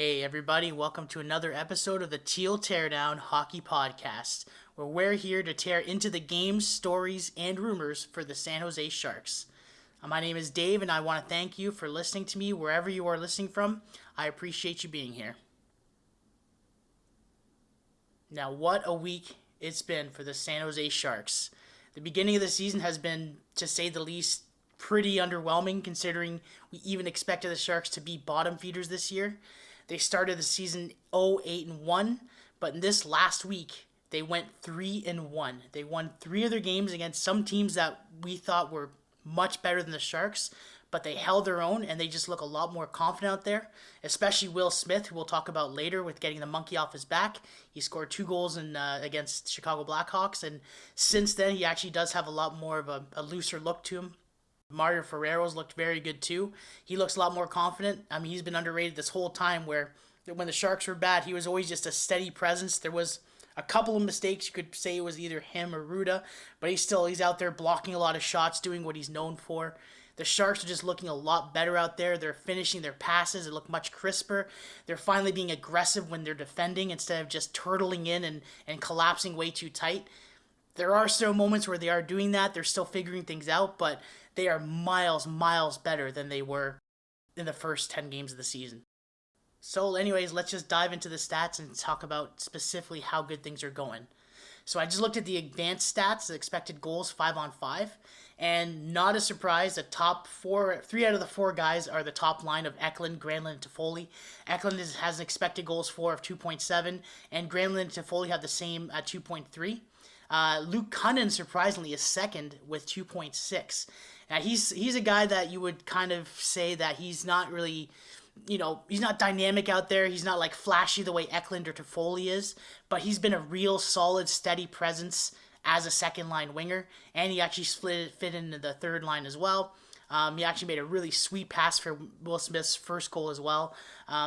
Hey everybody, welcome to another episode of the Teal Teardown Hockey Podcast, where we're here to tear into the games, stories, and rumors for the San Jose Sharks. My name is Dave, and I want to thank you for listening to me wherever you are listening from. I appreciate you being here. Now, what a week it's been for the San Jose Sharks. The beginning of the season has been, to say the least, pretty underwhelming considering we even expected the Sharks to be bottom feeders this year. They started the season 0-8-1, but in this last week they went 3-1. They won 3 of their games against some teams that we thought were much better than the Sharks, but they held their own and they just look a lot more confident out there, especially Will Smith, who we'll talk about later with getting the monkey off his back. He scored 2 goals against Chicago Blackhawks, and since then he actually does have a lot more of a looser look to him. Mario Ferrero's looked very good too. He looks a lot more confident. I mean, he's been underrated this whole time where when the Sharks were bad, he was always just a steady presence. There was a couple of mistakes. You could say it was either him or Ruda, but he's out there blocking a lot of shots, doing what he's known for. The Sharks are just looking a lot better out there. They're finishing their passes. They look much crisper. They're finally being aggressive when they're defending instead of just turtling in and collapsing way too tight. There are still moments where they are doing that. They're still figuring things out, but they are miles better than they were in the first 10 games of the season. So anyways, let's just dive into the stats and talk about specifically how good things are going. So I just looked at the advanced stats, the expected goals 5-on-5, and not a surprise, the top 3 out of the 4 guys are the top line of Eklund, Granlund, and Toffoli. Eklund has an expected goals for of 2.7, and Granlund and Toffoli have the same at 2.3. Luke Cunnin, surprisingly, is second with 2.6. Now, he's a guy that you would kind of say that he's not really, he's not dynamic out there. He's not like flashy the way Eklund or Toffoli is, but he's been a real solid, steady presence as a second-line winger, and he actually fit into the third line as well. He actually made a really sweet pass for Will Smith's first goal as well.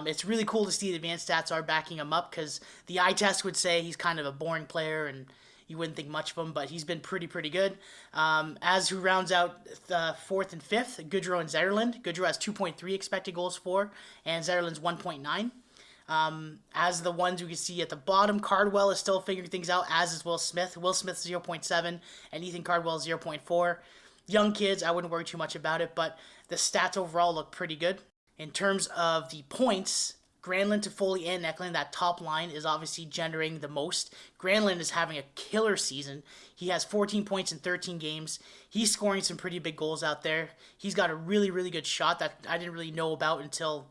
It's really cool to see the advanced stats are backing him up because the eye test would say he's kind of a boring player and you wouldn't think much of him, but he's been pretty good. As who rounds out the 4th and 5th, Goodrow and Zetterlund. Goodrow has 2.3 expected goals for, and Zetterlund's 1.9. As the ones we can see at the bottom, Cardwell is still figuring things out, as is Will Smith. Will Smith's 0.7, and Ethan Cardwell 0.4. Young kids, I wouldn't worry too much about it, but the stats overall look pretty good. In terms of the points, Granlund, Toffoli, and Eklund, that top line is obviously generating the most. Granlund is having a killer season. He has 14 points in 13 games. He's scoring some pretty big goals out there. He's got a really good shot that I didn't really know about until,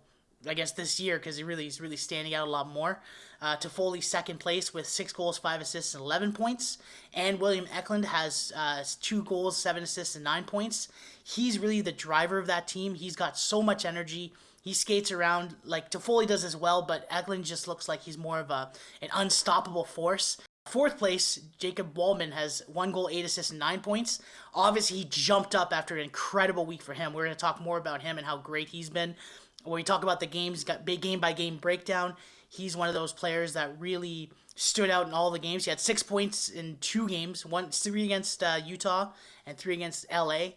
I guess, this year because he's really standing out a lot more. Toffoli second place with 6 goals, 5 assists, and 11 points. And William Eklund has 2 goals, 7 assists, and 9 points. He's really the driver of that team. He's got so much energy. He skates around like Toffoli does as well, but Eklund just looks like he's more of an unstoppable force. 4th place, Jacob Wallman has 1 goal, 8 assists, and 9 points. Obviously, he jumped up after an incredible week for him. We're going to talk more about him and how great he's been. When we talk about the games, he's got big game-by-game breakdown. He's one of those players that really stood out in all the games. He had 6 points in 2 games, 3 against Utah and 3 against LA.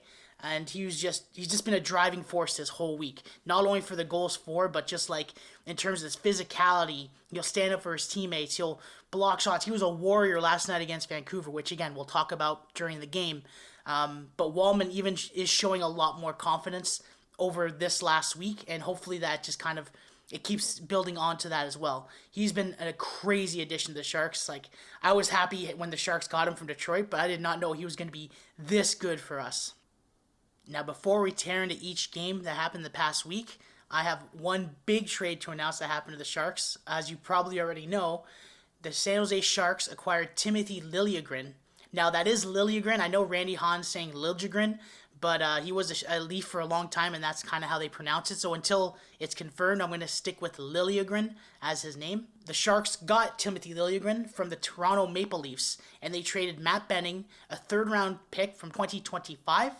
And he's just been a driving force this whole week. Not only for the goals for, but just like in terms of his physicality. He'll stand up for his teammates. He'll block shots. He was a warrior last night against Vancouver, which again we'll talk about during the game. But Wallman even is showing a lot more confidence over this last week, and hopefully that just kind of it keeps building onto that as well. He's been a crazy addition to the Sharks. Like, I was happy when the Sharks got him from Detroit, but I did not know he was going to be this good for us. Now, before we tear into each game that happened the past week, I have one big trade to announce that happened to the Sharks. As you probably already know, the San Jose Sharks acquired Timothy Liljegren. Now, that is Liljegren. I know Randy Hahn's saying Liljegren, but he was a Leaf for a long time, and that's kind of how they pronounce it. So until it's confirmed, I'm going to stick with Liljegren as his name. The Sharks got Timothy Liljegren from the Toronto Maple Leafs, and they traded Matt Benning, a 3rd-round pick from 2025,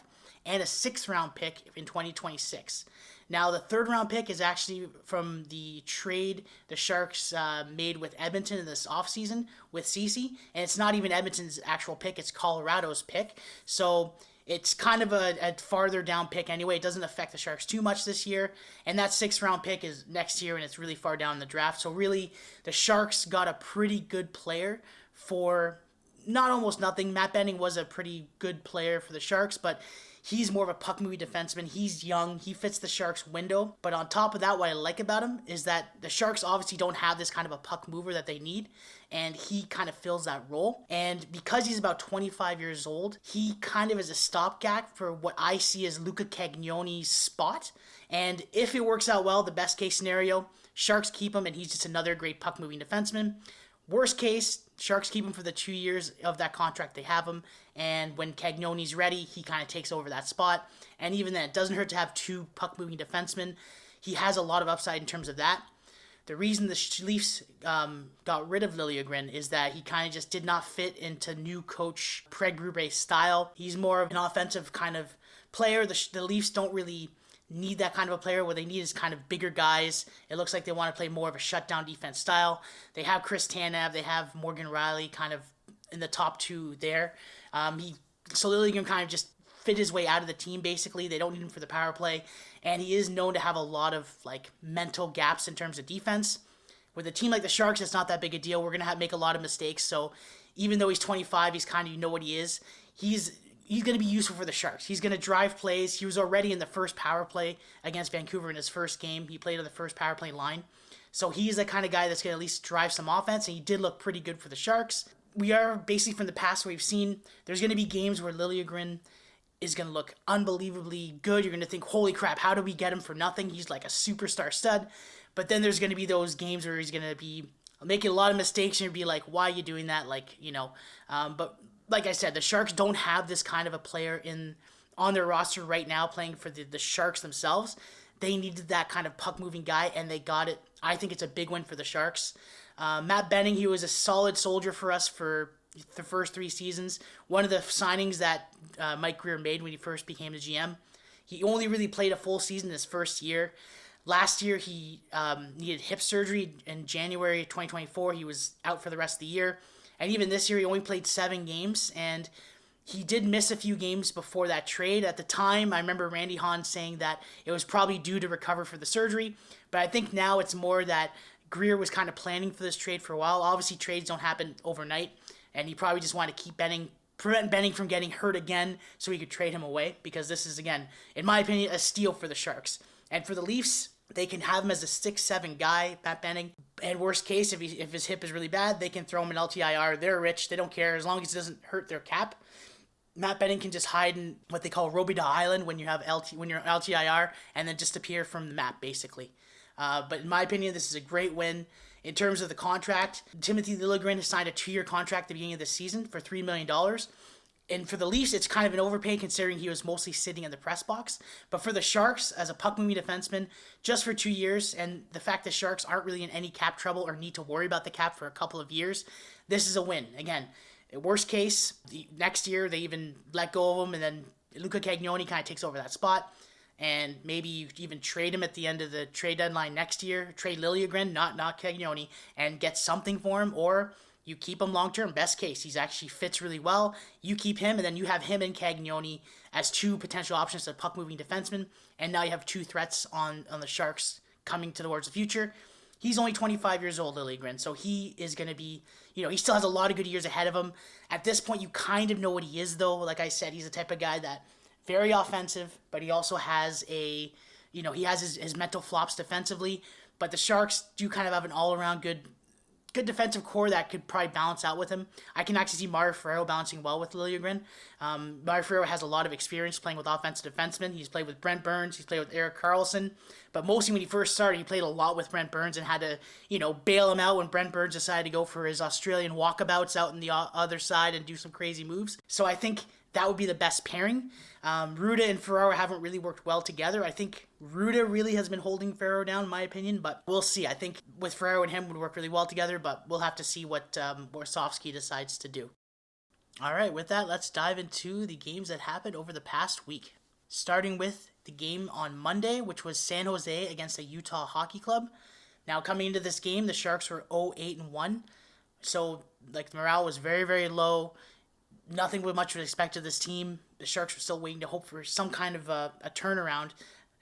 and a 6th-round pick in 2026. Now, the 3rd-round pick is actually from the trade the Sharks made with Edmonton in this offseason with Ceci, and it's not even Edmonton's actual pick, it's Colorado's pick. So It's kind of a farther down pick anyway. It doesn't affect the Sharks too much this year. And that 6th-round pick is next year, and it's really far down in the draft. So really, the Sharks got a pretty good player for not almost nothing. Matt Benning was a pretty good player for the Sharks, but he's more of a puck-moving defenseman. He's young. He fits the Sharks' window. But on top of that, what I like about him is that the Sharks obviously don't have this kind of a puck mover that they need, and he kind of fills that role. And because he's about 25 years old, he kind of is a stopgap for what I see as Luca Cagnoni's spot. And if it works out well, the best case scenario, Sharks keep him, and he's just another great puck-moving defenseman. Worst case, Sharks keep him for the 2 years of that contract they have him, and when Cagnoni's ready, he kind of takes over that spot. And even then, it doesn't hurt to have 2 puck-moving defensemen. He has a lot of upside in terms of that. The reason the Leafs got rid of Liljegren is that he kind of just did not fit into new coach Craig Berbrue's style. He's more of an offensive kind of player. The Leafs don't really need that kind of a player. What they need is kind of bigger guys. It looks like they want to play more of a shutdown defense style. They have Chris Tanev. They have Morgan Rielly kind of in the top 2 there. So Liljegren kind of just fit his way out of the team, basically. They don't need him for the power play. And he is known to have a lot of mental gaps in terms of defense. With a team like the Sharks, it's not that big a deal. We're going to make a lot of mistakes. So even though he's 25, he's kind of, you know what he is. He's going to be useful for the Sharks. He's going to drive plays. He was already in the first power play against Vancouver in his first game. He played on the first power play line. So he's the kind of guy that's going to at least drive some offense, and he did look pretty good for the Sharks. We are basically from the past we've seen, there's going to be games where Liljegren is going to look unbelievably good. You're going to think, holy crap, how did we get him for nothing? He's like a superstar stud. But then there's going to be those games where he's going to be making a lot of mistakes, and you'll be like, why are you doing that? But like I said, the Sharks don't have this kind of a player on their roster right now playing for the Sharks themselves. They needed that kind of puck-moving guy, and they got it. I think it's a big win for the Sharks. Matt Benning, he was a solid soldier for us for the first 3 seasons. One of the signings that Mike Grier made when he first became the GM. He only really played a full season his first year. Last year, he needed hip surgery in January 2024. He was out for the rest of the year. And even this year, he only played 7 games, and he did miss a few games before that trade. At the time, I remember Randy Hahn saying that it was probably due to recover for the surgery, but I think now it's more that Grier was kind of planning for this trade for a while. Obviously, trades don't happen overnight, and he probably just wanted to keep prevent Benning from getting hurt again so he could trade him away, because this is, again, in my opinion, a steal for the Sharks. And for the Leafs, they can have him as a 6'7" guy, Matt Benning. And worst case, if his hip is really bad, they can throw him in LTIR. They're rich. They don't care. As long as it doesn't hurt their cap. Matt Benning can just hide in what they call Robida Island when you're LTIR, and then just appear from the map, basically. But in my opinion, this is a great win. In terms of the contract, Timothy Liljegren has signed a 2-year contract at the beginning of the season for $3 million. And for the Leafs, it's kind of an overpay considering he was mostly sitting in the press box. But for the Sharks, as a puck-moving defenseman, just for 2 years, and the fact that Sharks aren't really in any cap trouble or need to worry about the cap for a couple of years, this is a win. Again, worst case, next year they even let go of him, and then Luca Cagnoni kind of takes over that spot. And maybe you even trade him at the end of the trade deadline next year. Trade Liljegren, not Cagnoni, and get something for him, or you keep him long-term. Best case, he's actually fits really well. You keep him, and then you have him and Cagnoni as 2 potential options as puck-moving defensemen, and now you have 2 threats on the Sharks coming towards the future. He's only 25 years old, Liljegren, so he is going to be, he still has a lot of good years ahead of him. At this point, you kind of know what he is, though. Like I said, he's the type of guy that very offensive, but he also has he has his mental flops defensively, but the Sharks do kind of have an all-around good defensive core that could probably balance out with him. I can actually see Mario Ferraro balancing well with Liljegren. Mario Ferraro has a lot of experience playing with offensive defensemen. He's played with Brent Burns. He's played with Erik Karlsson. But mostly when he first started, he played a lot with Brent Burns and had to, bail him out when Brent Burns decided to go for his Australian walkabouts out in the other side and do some crazy moves. So I think that would be the best pairing. Ruda and Ferraro haven't really worked well together. I think Ruda really has been holding Ferraro down, in my opinion, but we'll see. I think with Ferraro and him would work really well together, but we'll have to see what Borsovsky decides to do. All right, with that, let's dive into the games that happened over the past week. Starting with the game on Monday, which was San Jose against the Utah Hockey Club. Now, coming into this game, the Sharks were 0-8-1, so morale was very, very low. Nothing much was expected of this team. The Sharks were still waiting to hope for some kind of a turnaround,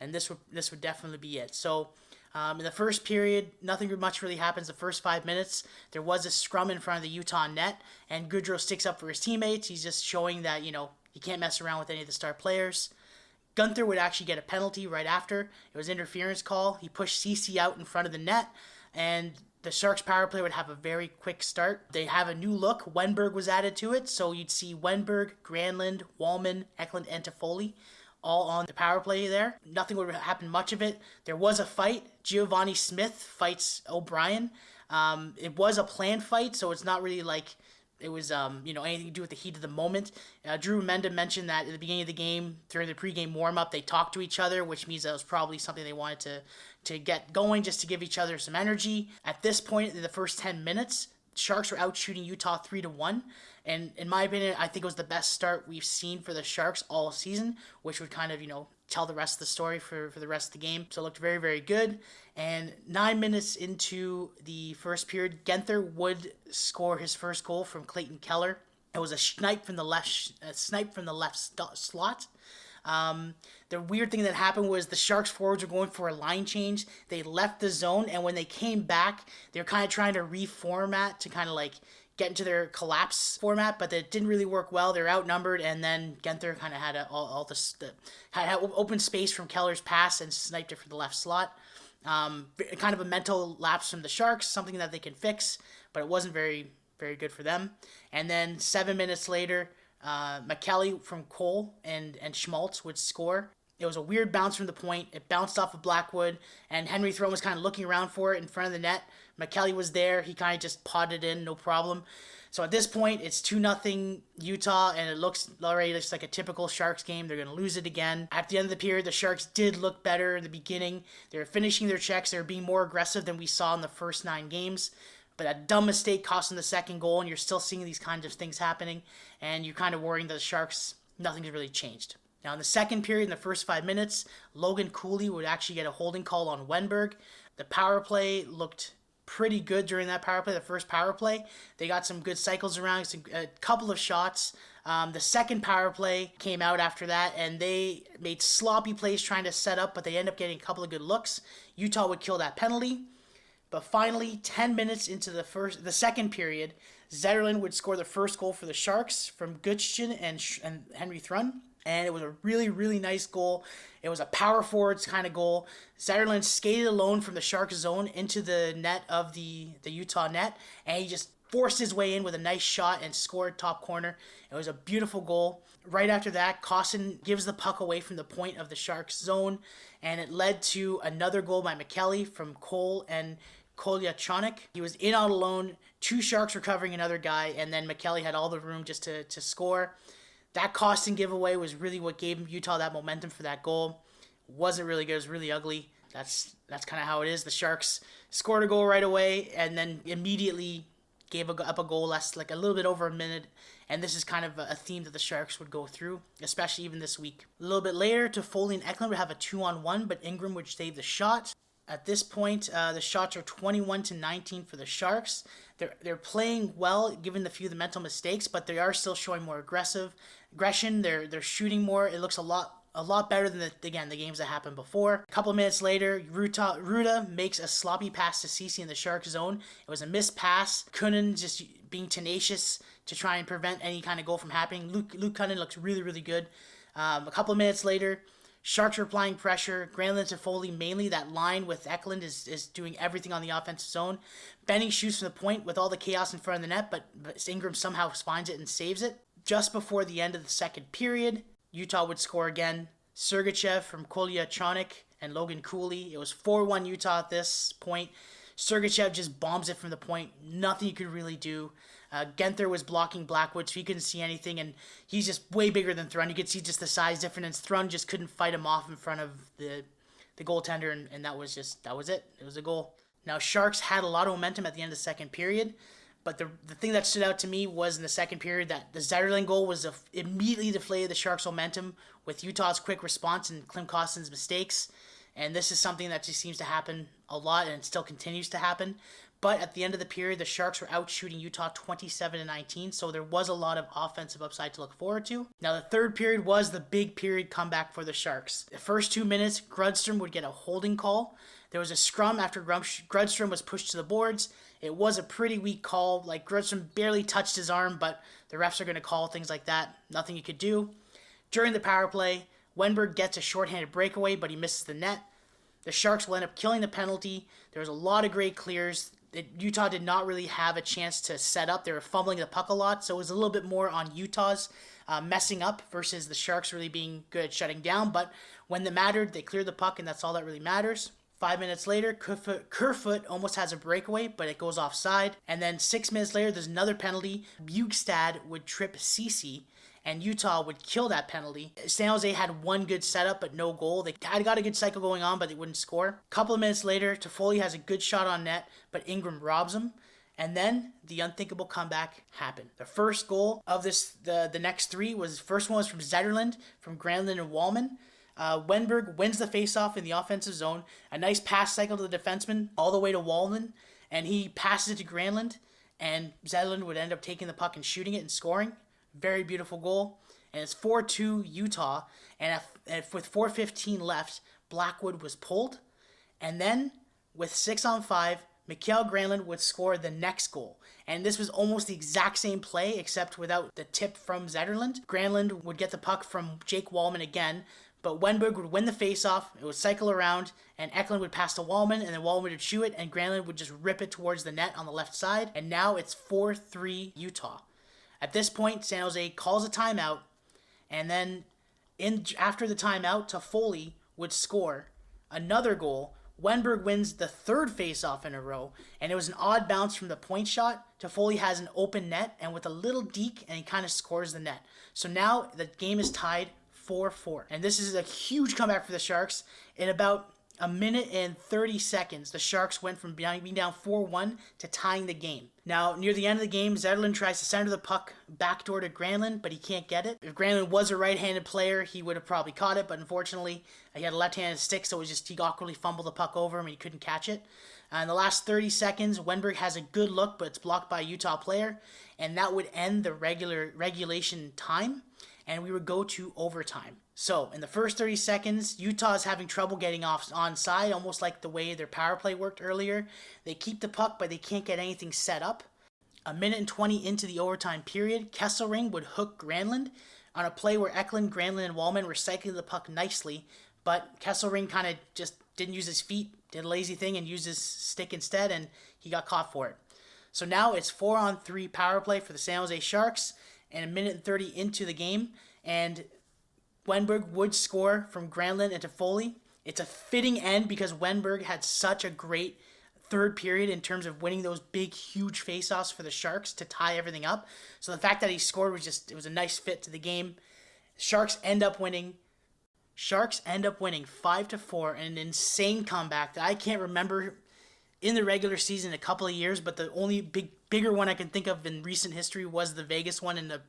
and this would definitely be it. So in the first period, nothing much really happens. The first 5 minutes, there was a scrum in front of the Utah net, and Goodrow sticks up for his teammates. He's just showing that, you can't mess around with any of the star players. Gunther would actually get a penalty right after. It was an interference call. He pushed CC out in front of the net, and the Sharks power play would have a very quick start. They have a new look. Wenberg was added to it, so you'd see Wenberg, Granlund, Wallman, Eklund, and Toffoli all on the power play there. Nothing would happen much of it. There was a fight. Giovanni Smith fights O'Brien. It was a planned fight, so it's not really like it was anything to do with the heat of the moment. Drew Menda mentioned that at the beginning of the game, during the pregame warm-up, they talked to each other, which means that was probably something they wanted to get going, just to give each other some energy. At this point, in the first 10 minutes, Sharks were out shooting Utah 3-1. And in my opinion, I think it was the best start we've seen for the Sharks all season, which would kind of, tell the rest of the story for the rest of the game. So it looked very, very good. And 9 minutes into the first period, Guenther would score his first goal from Clayton Keller. It was a snipe from the left slot. The weird thing that happened was the Sharks forwards were going for a line change. They left the zone, and when they came back, they were kind of trying to reformat to kind of like get into their collapse format, but it didn't really work well. They're outnumbered, and then Guenther kind of had had open space from Keller's pass and sniped it for the left slot. Kind of a mental lapse from the Sharks, something that they can fix, but it wasn't very, very good for them. And then 7 minutes later, McKelly from Cole and Schmaltz would score. It was a weird bounce from the point. It bounced off of Blackwood, and Henry Throne was kind of looking around for it in front of the net. McKelly was there. He kind of just potted in, no problem. So at this point, it's 2-0 Utah, and it looks already just like a typical Sharks game. They're going to lose it again. At the end of the period, the Sharks did look better in the beginning. They were finishing their checks. They were being more aggressive than we saw in the first 9 games. But a dumb mistake cost them the second goal, and you're still seeing these kinds of things happening, and you're kind of worrying that the Sharks, nothing's really changed. Now, in the second period, in the first 5 minutes, Logan Cooley would actually get a holding call on Wenberg. The power play looked pretty good during that power play, the first power play. They got some good cycles around, a couple of shots. The second power play came out after that, and they made sloppy plays trying to set up, but they end up getting a couple of good looks. Utah would kill that penalty. But finally, 10 minutes into the second period, Zetterlund would score the first goal for the Sharks from Gutschin and Henry Thrun. And it was a really, really nice goal. It was a power forwards kind of goal. Zetterlund skated alone from the Sharks zone into the net of the Utah net, and he just forced his way in with a nice shot and scored top corner. It was a beautiful goal. Right after that, Kostin gives the puck away from the point of the Sharks zone, and it led to another goal by McKelly from Cole and Kolyachonok. He was in out alone, 2 Sharks were covering another guy, and then McKelly had all the room just to score. That Kostin giveaway was really what gave Utah that momentum for that goal. It wasn't really good. It was really ugly. That's kind of how it is. The Sharks scored a goal right away and then immediately gave up a goal less, like a little bit over a minute. And this is kind of a theme that the Sharks would go through, especially even this week. A little bit later, Toffoli and Eklund would have a 2-on-1, but Ingram would save the shot. At this point, the shots are 21-19 for the Sharks. They're playing well, given the few of the mental mistakes, but they are still showing more aggression. They're shooting more. It looks a lot better than the games that happened before. A couple of minutes later, Ruda makes a sloppy pass to Ceci in the Shark zone. It was a missed pass. Kunnin just being tenacious to try and prevent any kind of goal from happening. Luke Kunnin looks really, really good. A couple of minutes later, Sharks are applying pressure. Granlund to Foley mainly. That line with Eklund is doing everything on the offensive zone. Benny shoots from the point with all the chaos in front of the net, but Ingram somehow finds it and saves it. Just before the end of the second period, Utah would score again. Sergachev from Kolyachonok and Logan Cooley. It was 4-1 Utah at this point. Sergachev just bombs it from the point. Nothing you could really do. Guenther was blocking Blackwood, so he couldn't see anything, and he's just way bigger than Thrun. You could see just the size difference. Thrun just couldn't fight him off in front of the goaltender, and that was it. It was a goal. Now, Sharks had a lot of momentum at the end of the second period, but the thing that stood out to me was in the second period that the Zetterlund goal was immediately deflated the Sharks' momentum with Utah's quick response and Klim Kostin's mistakes. And this is something that just seems to happen a lot, and it still continues to happen. But at the end of the period, the Sharks were out shooting Utah 27-19, so there was a lot of offensive upside to look forward to. Now, the third period was the big period comeback for the Sharks. The first 2 minutes, Grudstrom would get a holding call. There was a scrum after Grudstrom was pushed to the boards. It was a pretty weak call. Like, Grudstrom barely touched his arm, but the refs are going to call things like that. Nothing you could do. During the power play, Wenberg gets a shorthanded breakaway, but he misses the net. The Sharks will end up killing the penalty. There was a lot of great clears. Utah did not really have a chance to set up. They were fumbling the puck a lot, so it was a little bit more on Utah's messing up versus the Sharks really being good at shutting down. But when it mattered, they cleared the puck, and that's all that really matters. 5 minutes later, Kerfoot almost has a breakaway, but it goes offside. And then 6 minutes later, there's another penalty. Bjugstad would trip Ceci, and Utah would kill that penalty. San Jose had one good setup, but no goal. They had got a good cycle going on, but they wouldn't score. A couple of minutes later, Toffoli has a good shot on net, but Ingram robs him. And then the unthinkable comeback happened. The first goal of the next three first one was from Zetterlund, from Granlund and Wallman. Wenberg wins the faceoff in the offensive zone. A nice pass cycle to the defenseman all the way to Wallman, and he passes it to Granlund, and Zetterlund would end up taking the puck and shooting it and scoring. Very beautiful goal. And it's 4-2 Utah. And with 4:15 left, Blackwood was pulled. And then, with 6-on-5, Mikael Granlund would score the next goal. And this was almost the exact same play, except without the tip from Zetterlund. Granlund would get the puck from Jake Wallman again, but Wenberg would win the faceoff, it would cycle around, and Eklund would pass to Wallman, and then Wallman would shoot it, and Granlund would just rip it towards the net on the left side. And now it's 4-3 Utah. At this point, San Jose calls a timeout, and then after the timeout, Toffoli would score another goal. Wenberg wins the third faceoff in a row, and it was an odd bounce from the point shot. Toffoli has an open net, and with a little deke, and he kind of scores the net. So now the game is tied 4-4. And this is a huge comeback for the Sharks. In about a minute and 30 seconds, the Sharks went from being down 4-1 to tying the game. Now, near the end of the game, Zetterlund tries to center the puck backdoor to Granlund, but he can't get it. If Granlund was a right-handed player, he would have probably caught it, but unfortunately, he had a left-handed stick, so it was just he awkwardly fumbled the puck over him and he couldn't catch it. In the last 30 seconds, Wenberg has a good look, but it's blocked by a Utah player, and that would end the regulation time, and we would go to overtime. So, in the first 30 seconds, Utah is having trouble getting onside, almost like the way their power play worked earlier. They keep the puck, but they can't get anything set up. A minute and 20 into the overtime period, Kesselring would hook Granlund on a play where Eklund, Granlund, and Wallman were cycling the puck nicely, but Kesselring kind of just didn't use his feet, did a lazy thing, and used his stick instead, and he got caught for it. So now it's 4-on-3 power play for the San Jose Sharks, and a minute and 30 into the game, and Wenberg would score from Granlund and Toffoli. It's a fitting end because Wenberg had such a great third period in terms of winning those big, huge faceoffs for the Sharks to tie everything up. So the fact that he scored it was a nice fit to the game. Sharks end up winning 5-4, an insane comeback that I can't remember in the regular season in a couple of years, but the only bigger one I can think of in recent history was the Vegas one in the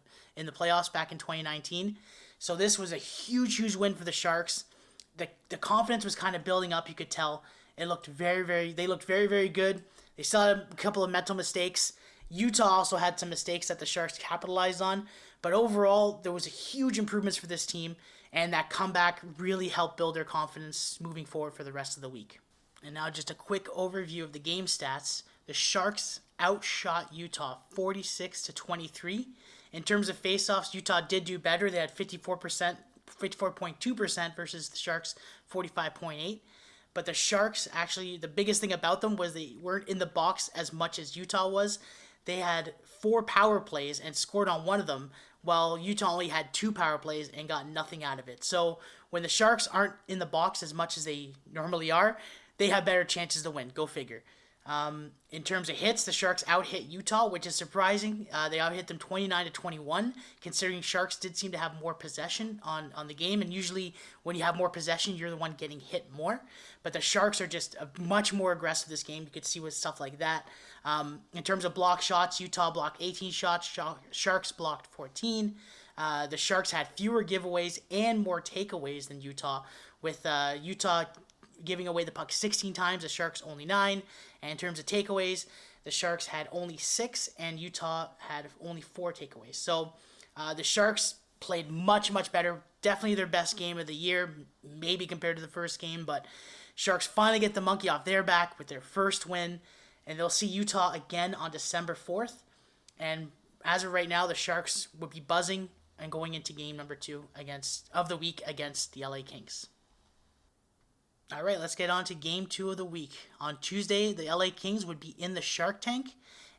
playoffs back in 2019. So this was a huge, huge win for the Sharks. The confidence was kind of building up, you could tell. They looked very, very good. They still had a couple of mental mistakes. Utah also had some mistakes that the Sharks capitalized on. But overall, there was a huge improvements for this team, and that comeback really helped build their confidence moving forward for the rest of the week. And now just a quick overview of the game stats. The Sharks outshot Utah 46-23. In terms of faceoffs, Utah did do better. They had 54.2% versus the Sharks 45.8%. But the Sharks, actually, the biggest thing about them was they weren't in the box as much as Utah was. They had 4 power plays and scored on one of them, while Utah only had 2 power plays and got nothing out of it. So when the Sharks aren't in the box as much as they normally are, they have better chances to win. Go figure. In terms of hits, the Sharks out-hit Utah, which is surprising. They out-hit them 29-21, considering Sharks did seem to have more possession on the game, and usually when you have more possession, you're the one getting hit more. But the Sharks are just much more aggressive this game. You could see with stuff like that. In terms of block shots, Utah blocked 18 shots, Sharks blocked 14. The Sharks had fewer giveaways and more takeaways than Utah, with Utah giving away the puck 16 times, the Sharks only 9. And in terms of takeaways, the Sharks had only 6, and Utah had only 4 takeaways. So the Sharks played much, much better. Definitely their best game of the year, maybe compared to the first game. But Sharks finally get the monkey off their back with their first win, and they'll see Utah again on December 4th. And as of right now, the Sharks would be buzzing and going into game number 2 of the week against the LA Kings. All right, let's get on to game 2 of the week. On Tuesday, the LA Kings would be in the Shark Tank.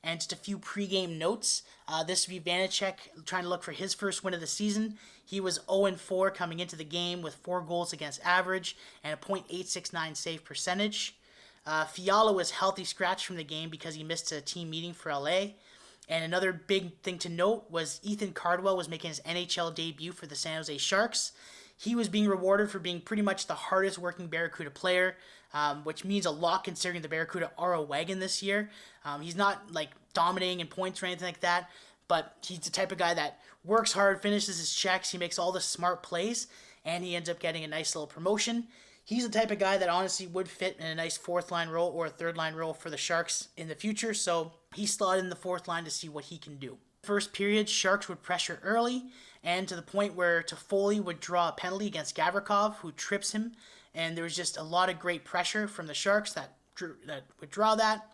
And just a few pregame notes. This would be Vanecek trying to look for his first win of the season. He was 0-4 coming into the game with 4 goals against average and a .869 save percentage. Fiala was healthy scratch from the game because he missed a team meeting for LA. And another big thing to note was Ethan Cardwell was making his NHL debut for the San Jose Sharks. He was being rewarded for being pretty much the hardest working Barracuda player, which means a lot considering the Barracuda are a wagon this year. He's not like dominating in points or anything like that, but he's the type of guy that works hard, finishes his checks, he makes all the smart plays, and he ends up getting a nice little promotion. He's the type of guy that honestly would fit in a nice 4th line role or a 3rd line role for the Sharks in the future, so he slotted in the 4th line to see what he can do. First period, Sharks would pressure early, and to the point where Toffoli would draw a penalty against Gavrikov, who trips him, and there was just a lot of great pressure from the Sharks that would draw that.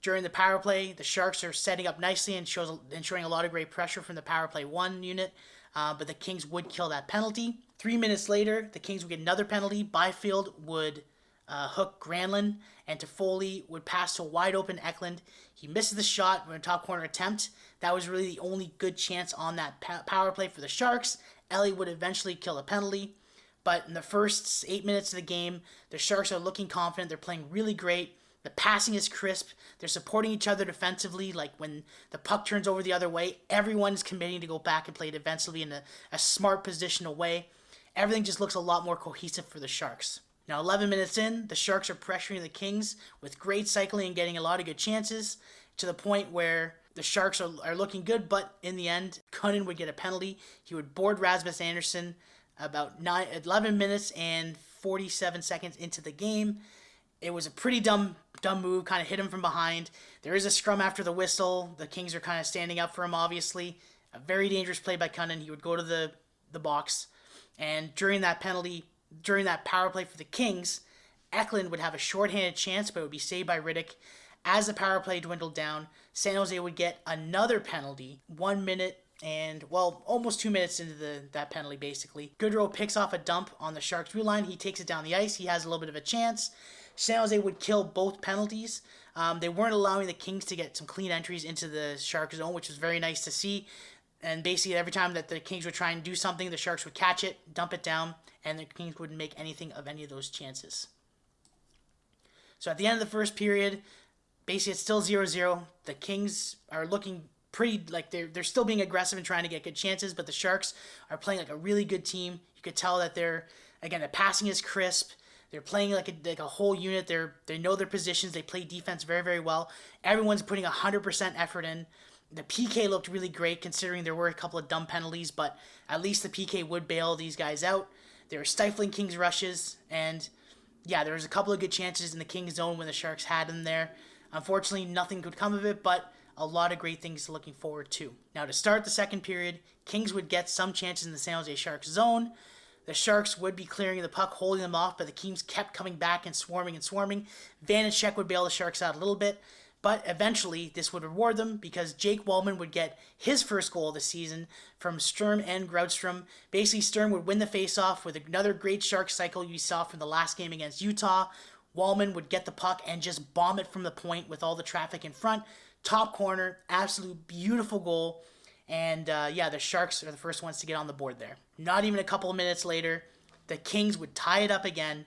During the power play, the Sharks are setting up nicely and showing a lot of great pressure from the power play 1 unit, but the Kings would kill that penalty. 3 minutes later, the Kings would get another penalty. Byfield would hook Granlund, and Toffoli would pass to a wide-open Eklund. He misses the shot with a top corner attempt. That was really the only good chance on that power play for the Sharks. Ellie would eventually kill a penalty. But in the first 8 minutes of the game, the Sharks are looking confident. They're playing really great. The passing is crisp. They're supporting each other defensively. Like when the puck turns over the other way, everyone's committing to go back and play defensively in a smart positional way. Everything just looks a lot more cohesive for the Sharks. Now, 11 minutes in, the Sharks are pressuring the Kings with great cycling and getting a lot of good chances to the point where the Sharks are looking good, but in the end, Cunnin would get a penalty. He would board Rasmus Andersson about 11 minutes and 47 seconds into the game. It was a pretty dumb move, kind of hit him from behind. There is a scrum after the whistle. The Kings are kind of standing up for him, obviously. A very dangerous play by Cunnin. He would go to the box, and during that power play for the Kings, Eklund would have a shorthanded chance, but it would be saved by Riddick. As the power play dwindled down, San Jose would get another penalty, 1 minute and, almost 2 minutes into that penalty, basically. Goodrow picks off a dump on the Sharks' blue line. He takes it down the ice. He has a little bit of a chance. San Jose would kill both penalties. They weren't allowing the Kings to get some clean entries into the Sharks' zone, which was very nice to see. And basically, every time that the Kings would try and do something, the Sharks would catch it, dump it down, and the Kings wouldn't make anything of any of those chances. So at the end of the first period, basically it's still 0-0. The Kings are looking pretty, like they're still being aggressive and trying to get good chances, but the Sharks are playing like a really good team. You could tell that the passing is crisp. They're playing like a whole unit. They know their positions. They play defense very, very well. Everyone's putting 100% effort in. The PK looked really great considering there were a couple of dumb penalties, but at least the PK would bail these guys out. They were stifling Kings rushes, and yeah, there was a couple of good chances in the Kings zone when the Sharks had them there. Unfortunately, nothing could come of it, but a lot of great things looking forward to. Now, to start the second period, Kings would get some chances in the San Jose Sharks zone. The Sharks would be clearing the puck, holding them off, but the Kings kept coming back and swarming. Vanecek would bail the Sharks out a little bit, but eventually this would reward them because Jake Wallman would get his first goal of the season from Sturm and Graudstrom. Basically, Sturm would win the faceoff with another great Shark cycle you saw from the last game against Utah. Wallman would get the puck and just bomb it from the point with all the traffic in front. Top corner, absolute beautiful goal. And the Sharks are the first ones to get on the board there. Not even a couple of minutes later, the Kings would tie it up again.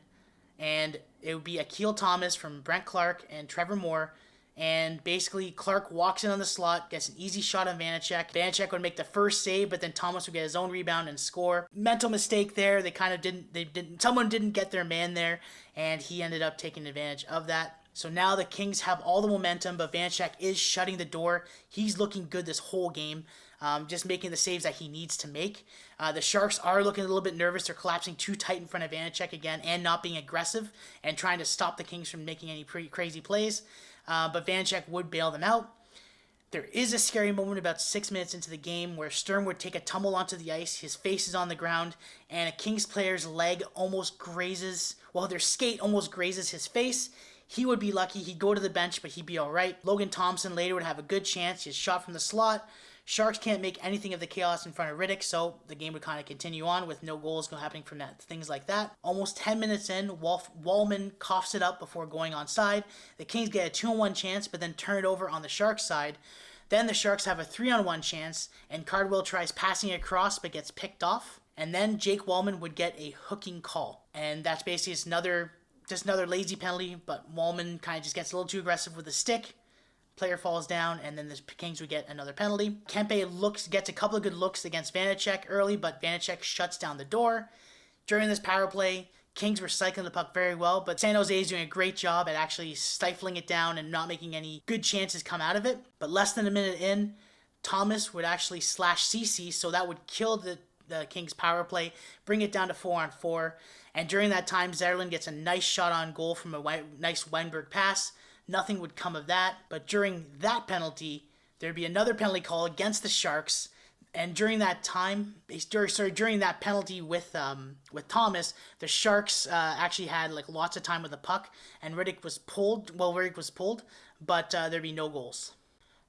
And it would be Akil Thomas from Brent Clark and Trevor Moore. And basically, Clark walks in on the slot, gets an easy shot on Vanecek. Vanecek would make the first save, but then Thomas would get his own rebound and score. Mental mistake there. Someone didn't get their man there, and he ended up taking advantage of that. So now the Kings have all the momentum, but Vanecek is shutting the door. He's looking good this whole game, just making the saves that he needs to make. The Sharks are looking a little bit nervous. They're collapsing too tight in front of Vanecek again and not being aggressive and trying to stop the Kings from making any pretty crazy plays. But Vanecek would bail them out. There is a scary moment about 6 minutes into the game where Sturm would take a tumble onto the ice, his face is on the ground, and a Kings player's leg almost grazes, their skate almost grazes his face. He would be lucky, he'd go to the bench, but he'd be alright. Logan Thompson later would have a good chance, his shot from the slot. Sharks can't make anything of the chaos in front of Riddick, so the game would kind of continue on with no goals happening from that, things like that. Almost 10 minutes in, Wallman coughs it up before going onside. The Kings get a 2-on-1 chance, but then turn it over on the Sharks side. Then the Sharks have a 3-on-1 chance, and Cardwell tries passing it across, but gets picked off. And then Jake Wallman would get a hooking call. And that's basically just another lazy penalty, but Wallman kind of just gets a little too aggressive with the stick. Player falls down, and then the Kings would get another penalty. Kempe gets a couple of good looks against Vanecek early, but Vanecek shuts down the door. During this power play, Kings were cycling the puck very well, but San Jose is doing a great job at actually stifling it down and not making any good chances come out of it. But less than a minute in, Thomas would actually slash CC, so that would kill the Kings power play, bring it down to 4-on-4. And during that time, Zetterlund gets a nice shot on goal from a nice Weinberg pass. Nothing would come of that, but during that penalty, there'd be another penalty call against the Sharks, and during that penalty with Thomas, the Sharks actually had lots of time with the puck, and Riddick was pulled, but there'd be no goals.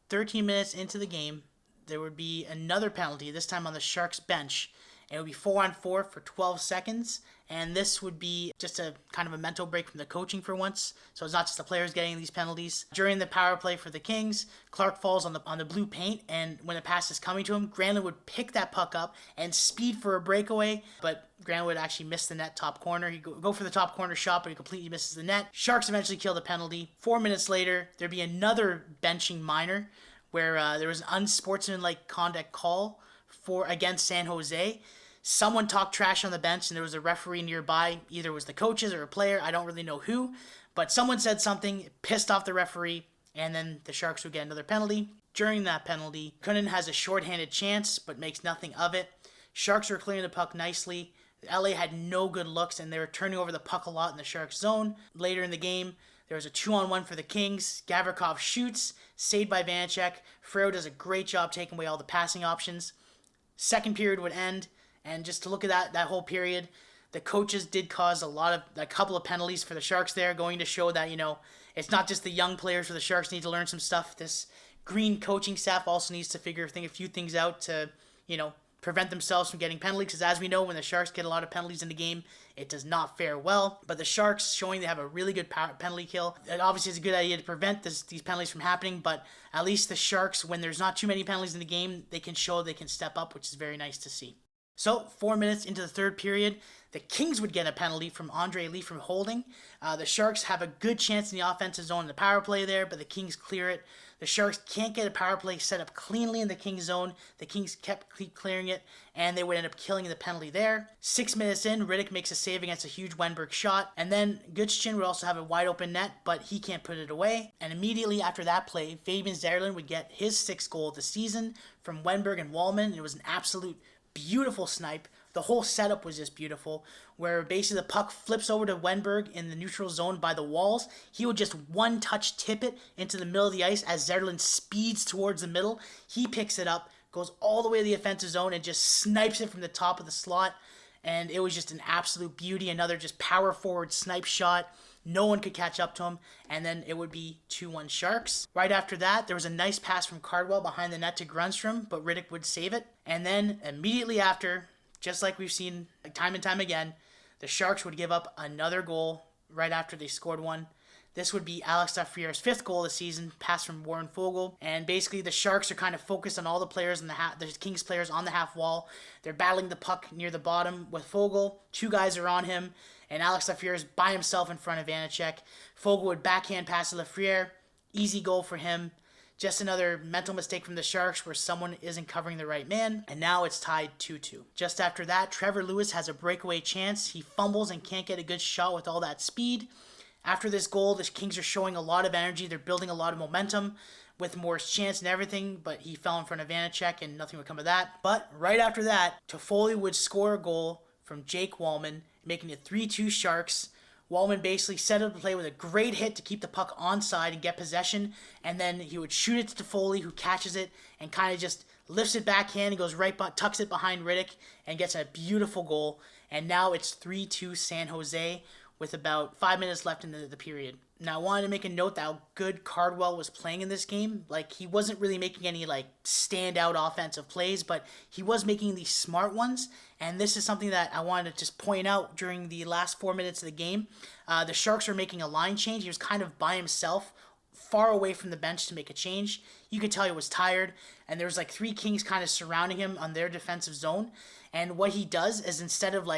13 minutes into the game, there would be another penalty, this time on the Sharks bench. It would be 4-on-4 for 12 seconds, and this would be just a kind of a mental break from the coaching for once. So it's not just the players getting these penalties. During the power play for the Kings, Clark falls on the blue paint, and when the pass is coming to him, Granlund would pick that puck up and speed for a breakaway, but Granlund would actually miss the net top corner. He'd go for the top corner shot, but he completely misses the net. Sharks eventually kill the penalty. 4 minutes later, there'd be another benching minor where there was an unsportsmanlike conduct call against San Jose. Someone talked trash on the bench, and there was a referee nearby. Either it was the coaches or a player. I don't really know who. But someone said something, pissed off the referee, and then the Sharks would get another penalty. During that penalty, Kunnin has a shorthanded chance, but makes nothing of it. Sharks were clearing the puck nicely. LA had no good looks, and they were turning over the puck a lot in the Sharks zone. Later in the game, there was a 2-on-1 for the Kings. Gavrikov shoots, saved by Vanecek. Freo does a great job taking away all the passing options. Second period would end. And just to look at that whole period, the coaches did cause a couple of penalties for the Sharks there, going to show that, it's not just the young players for the Sharks need to learn some stuff. This green coaching staff also needs to figure a few things out to, prevent themselves from getting penalties. Because as we know, when the Sharks get a lot of penalties in the game, it does not fare well. But the Sharks showing they have a really good penalty kill. It obviously is a good idea to prevent these penalties from happening, but at least the Sharks, when there's not too many penalties in the game, they can show they can step up, which is very nice to see. So, 4 minutes into the third period, the Kings would get a penalty from Andre Lee from holding. The Sharks have a good chance in the offensive zone in the power play there, but the Kings clear it. The Sharks can't get a power play set up cleanly in the Kings zone. The Kings kept clearing it, and they would end up killing the penalty there. 6 minutes in, Riddick makes a save against a huge Weinberg shot, and then Gutschin would also have a wide open net, but he can't put it away. And immediately after that play, Fabian Zetterlund would get his 6th goal of the season from Weinberg and Wallman. It was an absolute beautiful snipe. The whole setup was just beautiful, where basically the puck flips over to Weinberg in the neutral zone by the walls. He would just one-touch tip it into the middle of the ice as Zetterlund speeds towards the middle. He picks it up, goes all the way to the offensive zone, and just snipes it from the top of the slot. And it was just an absolute beauty. Another just power forward snipe shot. No one could catch up to him, and then it would be 2-1 Sharks. Right after that, there was a nice pass from Cardwell behind the net to Grunstrom, but Riddick would save it. And then immediately after, just like we've seen time and time again, the Sharks would give up another goal right after they scored one. This would be Alex Lafreniere's 5th goal of the season, pass from Warren Foegele. And basically the Sharks are kind of focused on all the players the Kings players on the half wall. They're battling the puck near the bottom with Foegele. 2 guys are on him, and Alex Lafreniere is by himself in front of Vanecek. Foegele would backhand pass to Lafreniere. Easy goal for him. Just another mental mistake from the Sharks where someone isn't covering the right man, and now it's tied 2-2. Just after that, Trevor Lewis has a breakaway chance. He fumbles and can't get a good shot with all that speed. After this goal, the Kings are showing a lot of energy. They're building a lot of momentum with Moore's chance and everything, but he fell in front of Vanacek and nothing would come of that. But right after that, Toffoli would score a goal from Jake Wallman, making it 3-2 Sharks. Wallman basically set up the play with a great hit to keep the puck onside and get possession, and then he would shoot it to Toffoli, who catches it and kind of just lifts it backhand and goes right, tucks it behind Riddick and gets a beautiful goal. And now it's 3-2 San Jose with about 5 minutes left in the period. Now, I wanted to make a note that how good Cardwell was playing in this game. Like, he wasn't really making any, standout offensive plays, but he was making these smart ones. And this is something that I wanted to just point out during the last 4 minutes of the game. The Sharks were making a line change. He was kind of by himself, far away from the bench to make a change. You could tell he was tired, and there was 3 Kings kind of surrounding him on their defensive zone. And what he does is, instead of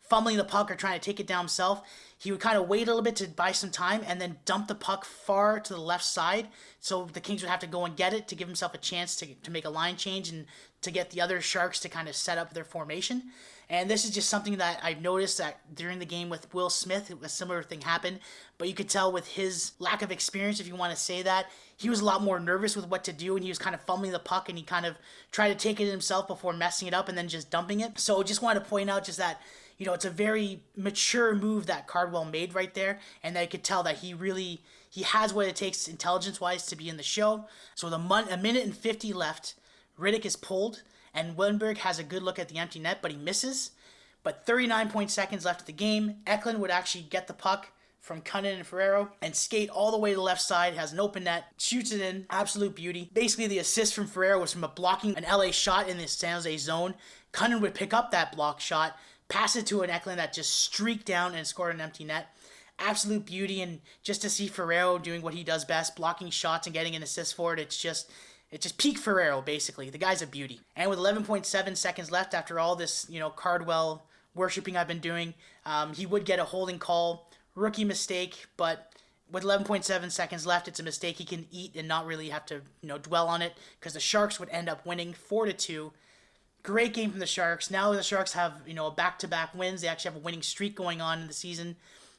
fumbling the puck or trying to take it down himself, he would kind of wait a little bit to buy some time and then dump the puck far to the left side, so the Kings would have to go and get it to give himself a chance to make a line change and to get the other Sharks to kind of set up their formation. And this is just something that I've noticed that during the game with Will Smith, a similar thing happened. But you could tell with his lack of experience, if you want to say that, he was a lot more nervous with what to do, and he was kind of fumbling the puck, and he kind of tried to take it himself before messing it up and then just dumping it. So just wanted to point out just that, it's a very mature move that Cardwell made right there, and that you could tell that he has what it takes intelligence-wise to be in the show. So with a minute and 50 left, Riddick is pulled, and Willenberg has a good look at the empty net, but he misses. But 39 seconds left of the game, Eklund would actually get the puck from Cunnin and Ferrero and skate all the way to the left side, has an open net, shoots it in, absolute beauty. Basically, the assist from Ferrero was from blocking an LA shot in the San Jose zone. Cunnin would pick up that block shot, pass it to an Eklund that just streaked down and scored an empty net. Absolute beauty, and just to see Ferrero doing what he does best, blocking shots and getting an assist for it, it's just peak Ferrero, basically. The guy's a beauty. And with 11.7 seconds left after all this, Cardwell worshipping I've been doing, he would get a holding call. Rookie mistake, but with 11.7 seconds left, it's a mistake he can eat and not really have to, dwell on it, because the Sharks would end up winning 4-2. Great game from the Sharks. Now the Sharks have, back-to-back wins. They actually have a winning streak going on in the season.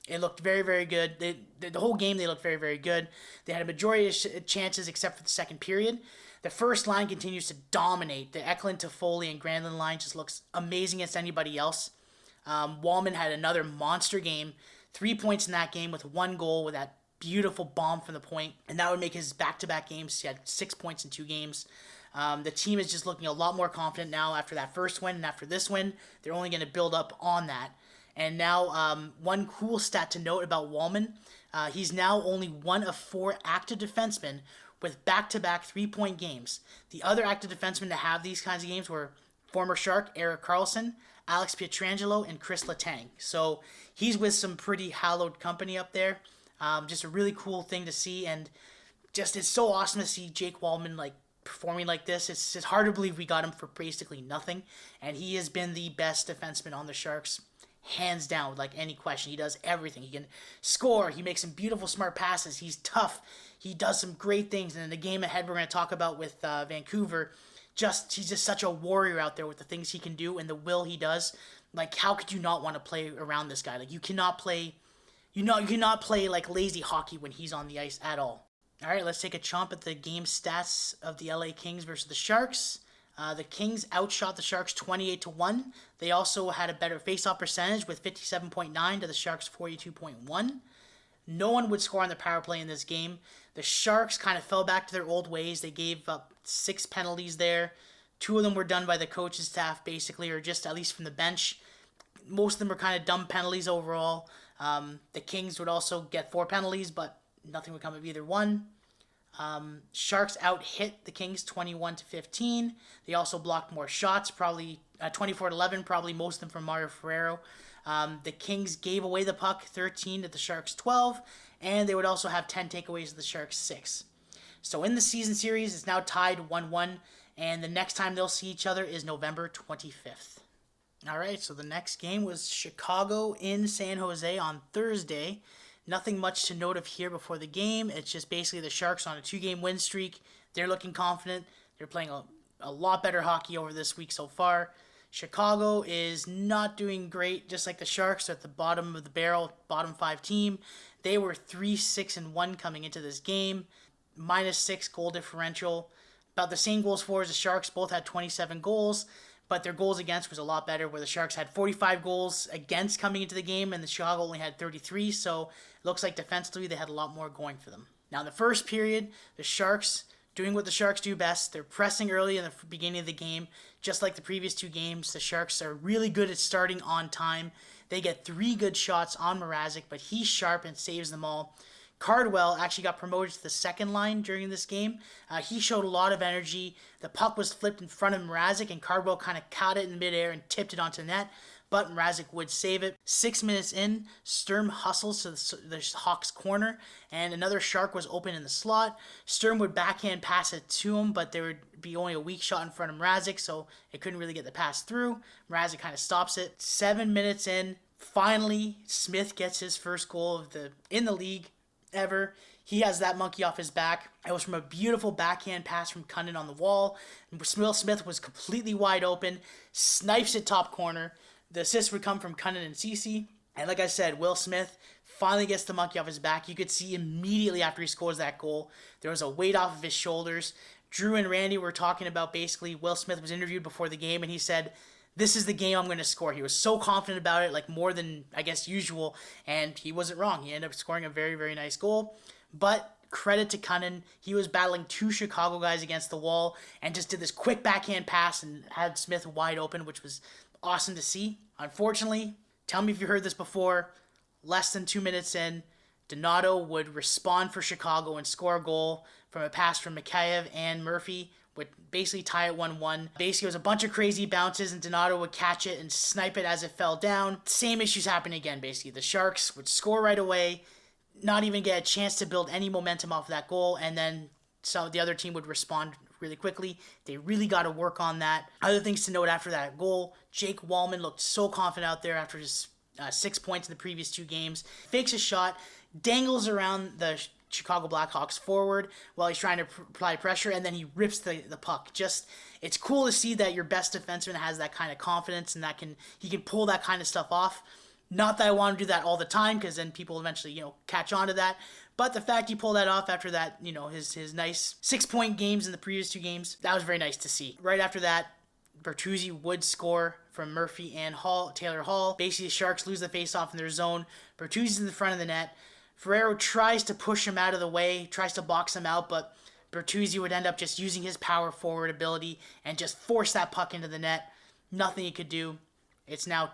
It looked very, very good. The whole game, they looked very, very good. They had a majority of chances except for the second period. The first line continues to dominate. The Eklund, Toffoli, and Granlund line just looks amazing against anybody else. Wallman had another monster game. 3 points in that game with 1 goal with that beautiful bomb from the point. And that would make his back-to-back games. He had 6 points in 2 games. The team is just looking a lot more confident now after that first win, and after this win, they're only going to build up on that. And now, one cool stat to note about Wallman, he's now only one of 4 active defensemen with back-to-back 3-point games. The other active defensemen to have these kinds of games were former Shark Erik Karlsson, Alex Pietrangelo, and Chris Letang. So he's with some pretty hallowed company up there. Just a really cool thing to see, and just it's so awesome to see Jake Wallman performing like this. It's hard to believe we got him for basically nothing, and he has been the best defenseman on the Sharks, hands down, without any question. He does everything. He can score. He makes some beautiful, smart passes. He's tough. He does some great things. And in the game ahead, we're going to talk about with Vancouver. He's just such a warrior out there with the things he can do and the will he does. How could you not want to play around this guy? You cannot play lazy hockey when he's on the ice at all. All right, let's take a chomp at the game stats of the LA Kings versus the Sharks. The Kings outshot the Sharks 28-1. They also had a better faceoff percentage with 57.9 to the Sharks 42.1. No one would score on the power play in this game. The Sharks kind of fell back to their old ways. They gave up 6 penalties there. 2 of them were done by the coaching staff, basically, or just at least from the bench. Most of them were kind of dumb penalties overall. The Kings would also get 4 penalties, but nothing would come of either one. Sharks out-hit the Kings 21-15. They also blocked more shots, probably 24-11, probably most of them from Mario Ferrero. The Kings gave away the puck 13 to the Sharks 12, and they would also have 10 takeaways to the Sharks 6. So in the season series, it's now tied 1-1, and the next time they'll see each other is November 25th. All right, so the next game was Chicago in San Jose on Thursday. Nothing much to note of here before the game. It's just basically the Sharks on a 2-game win streak. They're looking confident. They're playing a lot better hockey over this week so far. Chicago is not doing great, just like the Sharks. They're at the bottom of the barrel, bottom 5 team. They were 3-6-1 coming into this game, -6 goal differential. About the same goals for as the Sharks. Both had 27 goals, but their goals against was a lot better, where the Sharks had 45 goals against coming into the game, and the Chicago only had 33, so it looks like defensively they had a lot more going for them. Now, in the first period, the Sharks doing what the Sharks do best. They're pressing early in the beginning of the game, just like the previous two games. The Sharks are really good at starting on time. They get 3 good shots on Mrazek, but he's sharp and saves them all. Cardwell actually got promoted to the second line during this game. He showed a lot of energy. The puck was flipped in front of Mrazek, and Cardwell kind of caught it in midair and tipped it onto the net, but Mrazek would save it. 6 minutes in, Sturm hustles to the Hawks' corner, and another Shark was open in the slot. Sturm would backhand pass it to him, but there would be only a weak shot in front of Mrazek, so it couldn't really get the pass through. Mrazek kind of stops it. 7 minutes in, finally, Smith gets his first goal in the league ever. He has that monkey off his back. It was from a beautiful backhand pass from Cunnin on the wall. Will Smith was completely wide open, snipes it top corner. The assist would come from Cunnin and Ceci. And like I said, Will Smith finally gets the monkey off his back. You could see immediately after he scores that goal, there was a weight off of his shoulders. Drew and Randy were talking about basically Will Smith was interviewed before the game, and he said, "This is the game I'm going to score." He was so confident about it, like more than, I guess, usual, and he wasn't wrong. He ended up scoring a very, very nice goal. But credit to Cunnin, he was battling 2 Chicago guys against the wall and just did this quick backhand pass and had Smith wide open, which was awesome to see. Unfortunately, tell me if you heard this before, less than 2 minutes in, Donato would respond for Chicago and score a goal from a pass from Mikheyev and Murphy, would basically tie it 1-1. Basically, it was a bunch of crazy bounces, and Donato would catch it and snipe it as it fell down. Same issues happened again, basically. The Sharks would score right away, not even get a chance to build any momentum off of that goal, and then so the other team would respond really quickly. They really got to work on that. Other things to note after that goal, Jake Wallman looked so confident out there after his 6 points in the previous 2 games. Fakes a shot, dangles around the Chicago Blackhawks forward while he's trying to apply pressure, and then he rips the puck. Just, it's cool to see that your best defenseman has that kind of confidence and he can pull that kind of stuff off. Not that I want to do that all the time, because then people eventually, catch on to that. But the fact he pulled that off after that, his nice 6-point games in the previous 2 games, that was very nice to see. Right after that, Bertuzzi would score from Murphy and Taylor Hall. Basically, the Sharks lose the faceoff in their zone. Bertuzzi's in the front of the net. Ferrero tries to push him out of the way, tries to box him out, but Bertuzzi would end up just using his power forward ability and just force that puck into the net. Nothing he could do. It's now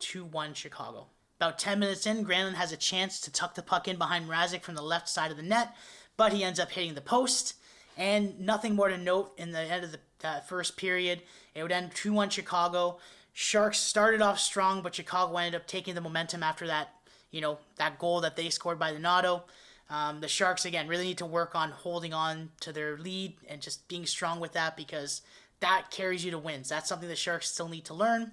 2-1 Chicago. About 10 minutes in, Granlund has a chance to tuck the puck in behind Mrazek from the left side of the net, but he ends up hitting the post. And nothing more to note in the end of the first period. It would end 2-1 Chicago. Sharks started off strong, but Chicago ended up taking the momentum after that, that goal that they scored by Donato. The Sharks, again, really need to work on holding on to their lead and just being strong with that, because that carries you to wins. That's something the Sharks still need to learn.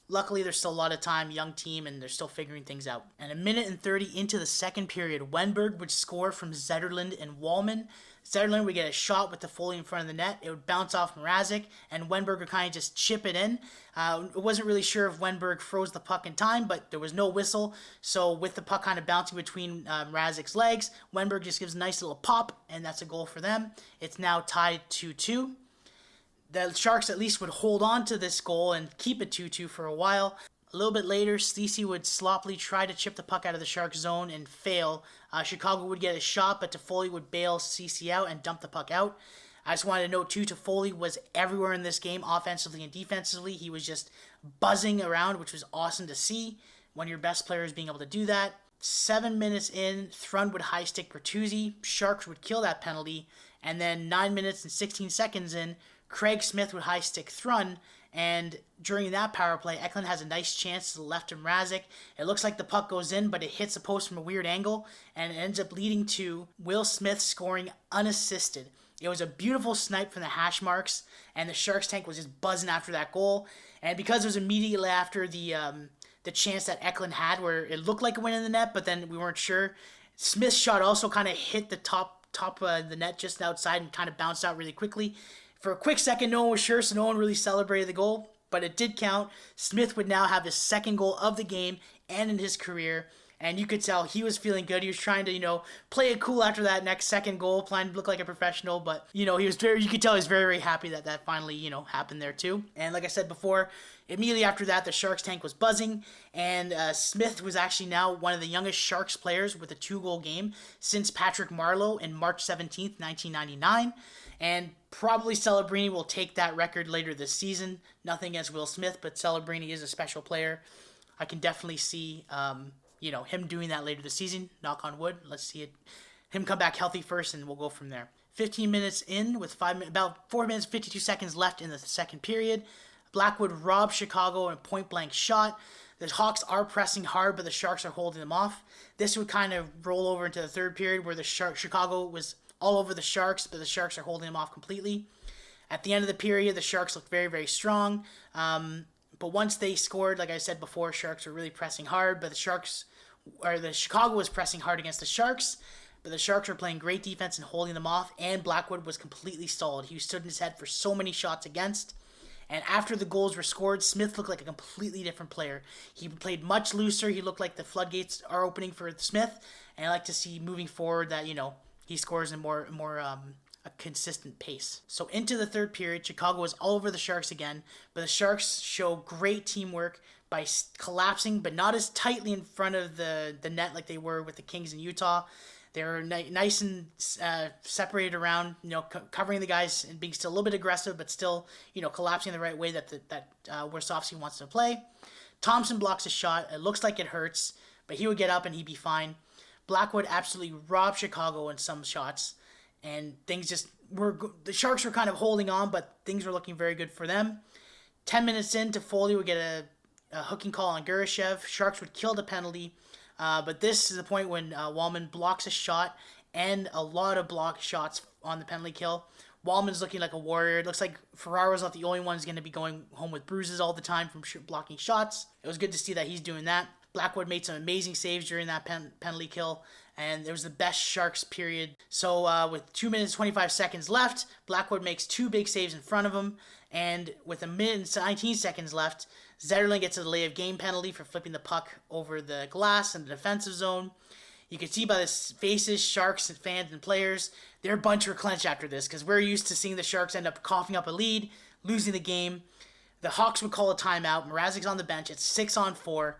Luckily, there's still a lot of time, young team, and they're still figuring things out. And 1:30 into the second period, Wenberg would score from Zetterlund and Wallman. Zetterlund would get a shot with the Foley in front of the net. It would bounce off Mrazek, and Wenberg would kind of just chip it in. I wasn't really sure if Wenberg froze the puck in time, but there was no whistle. So with the puck kind of bouncing between Mrazek's legs, Wenberg just gives a nice little pop, and that's a goal for them. It's now tied 2-2. The Sharks at least would hold on to this goal and keep it 2-2 for a while. A little bit later, Ceci would sloppily try to chip the puck out of the Sharks zone and fail. Chicago would get a shot, but Toffoli would bail Ceci out and dump the puck out. I just wanted to note too, Toffoli was everywhere in this game, offensively and defensively. He was just buzzing around, which was awesome to see when your best player is being able to do that. 7 minutes in, Thrun would high stick Bertuzzi. Sharks would kill that penalty. And then 9 minutes and 16 seconds in, Craig Smith would high stick Thrun, and during that power play, Eklund has a nice chance to the left of Mrazek. It looks like the puck goes in, but it hits the post from a weird angle, and it ends up leading to Will Smith scoring unassisted. It was a beautiful snipe from the hash marks, and the Sharks tank was just buzzing after that goal. And because it was immediately after the chance that Eklund had, where it looked like it went in the net, but then we weren't sure, Smith's shot also kind of hit the top of the net just outside and kind of bounced out really quickly. For a quick second, no one was sure, so no one really celebrated the goal, but it did count. Smith would now have his second goal of the game and in his career, And you could tell he was feeling good. He was trying to, play it cool after that next second goal, trying to look like a professional. But, he was you could tell he was very, very happy that finally, happened there too. And like I said before, immediately after that, the Sharks tank was buzzing. And Smith was actually now one of the youngest Sharks players with a 2-goal game since Patrick Marleau in March 17th, 1999. And probably Celebrini will take that record later this season. Nothing against Will Smith, but Celebrini is a special player. I can definitely see him doing that later this season. Knock on wood. Let's see him come back healthy first, and we'll go from there. 15 minutes in, with about 4 minutes 52 seconds left in the second period, Blackwood robbed Chicago in a point-blank shot. The Hawks are pressing hard, but the Sharks are holding them off. This would kind of roll over into the third period, where the Chicago was all over the Sharks, but the Sharks are holding them off completely. At the end of the period, the Sharks looked very, very strong. But once they scored, like I said before, Sharks were really pressing hard, but the Chicago was pressing hard against the Sharks, but the Sharks were playing great defense and holding them off, and Blackwood was completely stalled. He stood in his head for so many shots against, and after the goals were scored, Smith looked like a completely different player. He played much looser. He looked like the floodgates are opening for Smith, and I like to see moving forward that, he scores in more a consistent pace. So into the third period, Chicago was all over the Sharks again, but the Sharks show great teamwork by collapsing, but not as tightly in front of the net like they were with the Kings in Utah. They were nice and separated around, covering the guys and being still a little bit aggressive, but still, collapsing the right way that Wersofsky wants to play. Thompson blocks a shot. It looks like it hurts, but he would get up and he'd be fine. Blackwood absolutely robbed Chicago in some shots. And things the Sharks were kind of holding on, but things were looking very good for them. 10 minutes in, Toffoli would get a hooking call on Gurashev. Sharks would kill the penalty. But this is the point when Wallman blocks a shot and a lot of block shots on the penalty kill. Wallman's looking like a warrior. It looks like Ferraro's not the only one who's going to be going home with bruises all the time from blocking shots. It was good to see that he's doing that. Blackwood made some amazing saves during that penalty kill, and it was the best Sharks period. So with 2 minutes 25 seconds left, Blackwood makes 2 big saves in front of him, and with a minute and 19 seconds left, Zetterlund gets a Liljegren penalty for flipping the puck over the glass in the defensive zone. You can see by the faces, Sharks and fans and players, their bunch were clenched after this, because we're used to seeing the Sharks end up coughing up a lead, losing the game. The Hawks would call a timeout. Mrazek's on the bench. It's 6-on-4.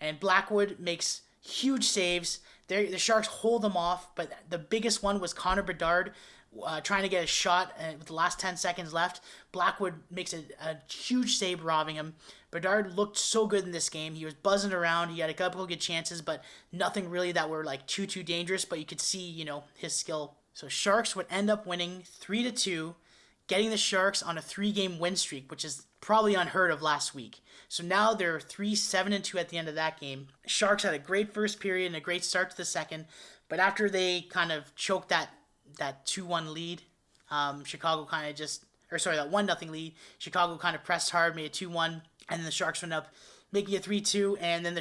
And Blackwood makes huge saves. The Sharks hold them off, but the biggest one was Connor Bedard trying to get a shot with the last 10 seconds left. Blackwood makes a huge save, robbing him. Bedard looked so good in this game. He was buzzing around. He had a couple of good chances, but nothing really that were like too dangerous, but you could see, his skill. So Sharks would end up winning 3-2, getting the Sharks on a 3-game win streak, which is probably unheard of last week. So now they're 3-7-2 at the end of that game. Sharks had a great first period and a great start to the second, but after they kind of choked that 2-1 lead, Chicago kind of that 1-0 lead, Chicago kind of pressed hard, made it 2-1, and then the Sharks went up making it 3-2, and then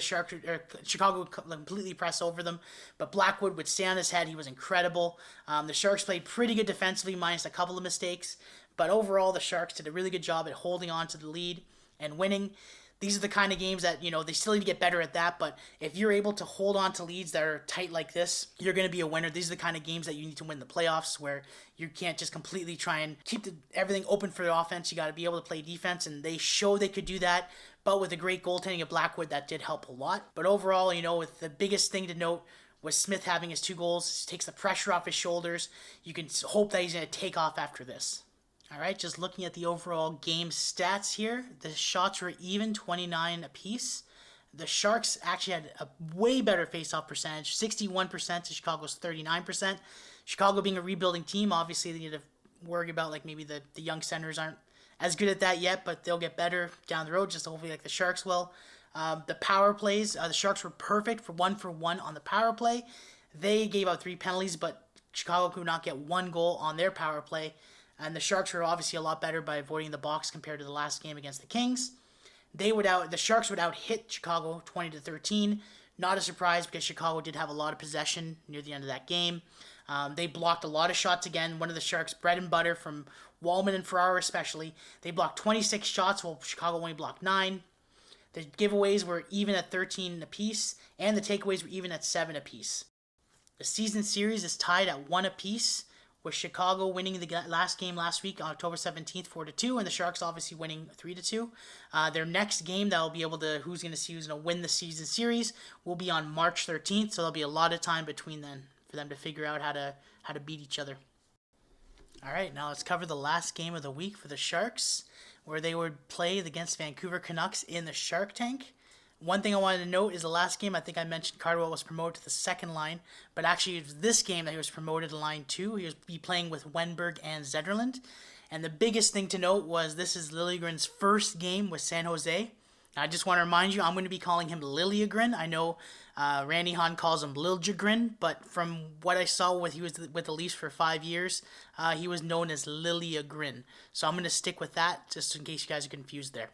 Chicago completely pressed over them, but Blackwood would stay on his head. He was incredible. The Sharks played pretty good defensively, minus a couple of mistakes, but overall the Sharks did a really good job at holding on to the lead and winning. These are the kind of games that, they still need to get better at that, but if you're able to hold on to leads that are tight like this, you're going to be a winner. These are the kind of games that you need to win the playoffs, where you can't just completely try and keep everything open for the offense. You got to be able to play defense, and they show they could do that, but with the great goaltending of Blackwood, that did help a lot. But overall, with the biggest thing to note was Smith having his 2 goals. It takes the pressure off his shoulders. You can hope that he's going to take off after this. All right, just looking at the overall game stats here, the shots were even, 29 apiece. The Sharks actually had a way better face-off percentage, 61% to Chicago's 39%. Chicago being a rebuilding team, obviously they need to worry about maybe the young centers aren't as good at that yet, but they'll get better down the road, just hopefully like the Sharks will. The power plays, the Sharks were perfect for one on the power play. They gave out 3 penalties, but Chicago could not get 1 goal on their power play. And the Sharks were obviously a lot better by avoiding the box compared to the last game against the Kings. The Sharks would out-hit Chicago 20-13. Not a surprise, because Chicago did have a lot of possession near the end of that game. They blocked a lot of shots again. One of the Sharks' bread and butter, from Wallman and Ferraro especially. They blocked 26 shots, while Chicago only blocked 9. The giveaways were even at 13 apiece, and the takeaways were even at 7 apiece. The season series is tied at 1 apiece, with Chicago winning the last game last week on October 17th, 4-2, and the Sharks obviously winning 3-2. Their next game that will be able to, who's going to win the season series, will be on March 13th, so there'll be a lot of time between then for them to figure out how to beat each other. All right, now let's cover the last game of the week for the Sharks, where they would play against Vancouver Canucks in the Shark Tank. One thing I wanted to note is the last game, I think I mentioned Cardwell was promoted to the second line, but actually it was this game that he was promoted to line 2. He was be playing with Wenberg and Zetterlund. And the biggest thing to note was this is Liljegren's first game with San Jose. I just want to remind you, I'm going to be calling him Liljegren. I know Randy Hahn calls him Liljegren, but from what I saw he was with the Leafs for 5 years, he was known as Liljegren. So I'm going to stick with that just in case you guys are confused there.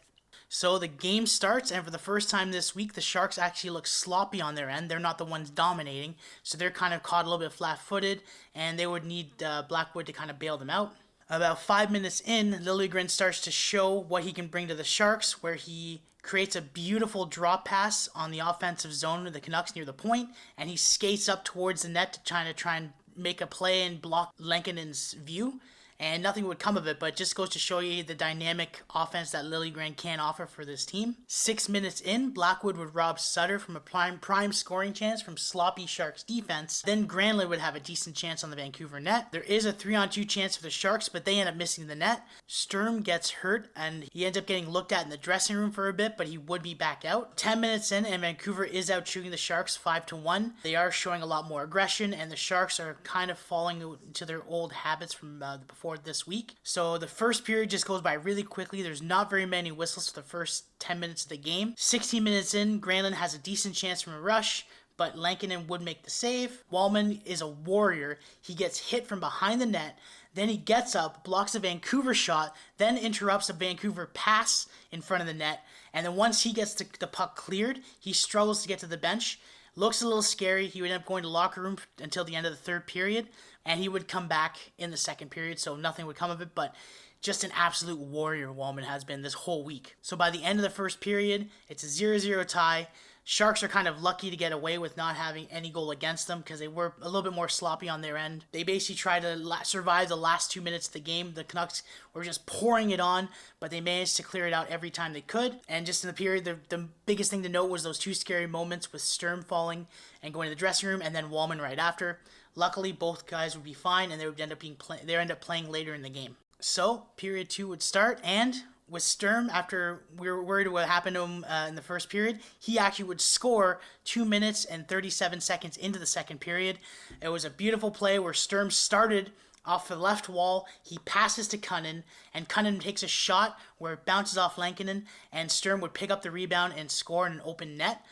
So the game starts, and for the first time this week, the Sharks actually look sloppy on their end. They're not the ones dominating, so they're kind of caught a little bit flat-footed, and they would need Blackwood to kind of bail them out. About 5 minutes in, Liljegren starts to show what he can bring to the Sharks, where he creates a beautiful drop pass on the offensive zone of the Canucks near the point, and he skates up towards the net to try and make a play and block Lenkinen's view. And nothing would come of it, but it just goes to show you the dynamic offense that Liljegren can offer for this team. 6 minutes in, Blackwood would rob Sutter from a prime scoring chance from sloppy Sharks defense. Then Granlund would have a decent chance on the Vancouver net. There is a 3-on-2 chance for the Sharks, but they end up missing the net. Sturm gets hurt, and he ends up getting looked at in the dressing room for a bit, but he would be back out. 10 minutes in, and Vancouver is out shooting the Sharks 5-1. They are showing a lot more aggression, and the Sharks are kind of falling into their old habits from before this week. So the first period just goes by really quickly. There's not very many whistles for the first 10 minutes of the game. 16 minutes in, Granlund has a decent chance from a rush, but Lankinen would make the save. Wallman is a warrior. He gets hit from behind the net. Then he gets up, blocks a Vancouver shot, then interrupts a Vancouver pass in front of the net. And then once he gets the puck cleared, he struggles to get to the bench. Looks a little scary. He would end up going to the locker room until the end of the third period, and he would come back in the second period, so nothing would come of it, but just an absolute warrior Wallman has been this whole week. So by the end of the first period, it's a 0-0 tie. Sharks are kind of lucky to get away with not having any goal against them because they were a little bit more sloppy on their end. They basically tried to survive the last 2 minutes of the game. The Canucks were just pouring it on, but they managed to clear it out every time they could. And just in the period, the biggest thing to note was those 2 scary moments with Sturm falling and going to the dressing room, and then Wallman right after. Luckily, both guys would be fine, and they would end up playing later in the game. So, period 2 would start, and with Sturm, after we were worried what happened to him in the first period, he actually would score 2 minutes and 37 seconds into the second period. It was a beautiful play where Sturm started off the left wall. He passes to Cunnin, and Cunnin takes a shot where it bounces off Lankinen, and Sturm would pick up the rebound and score in an open net.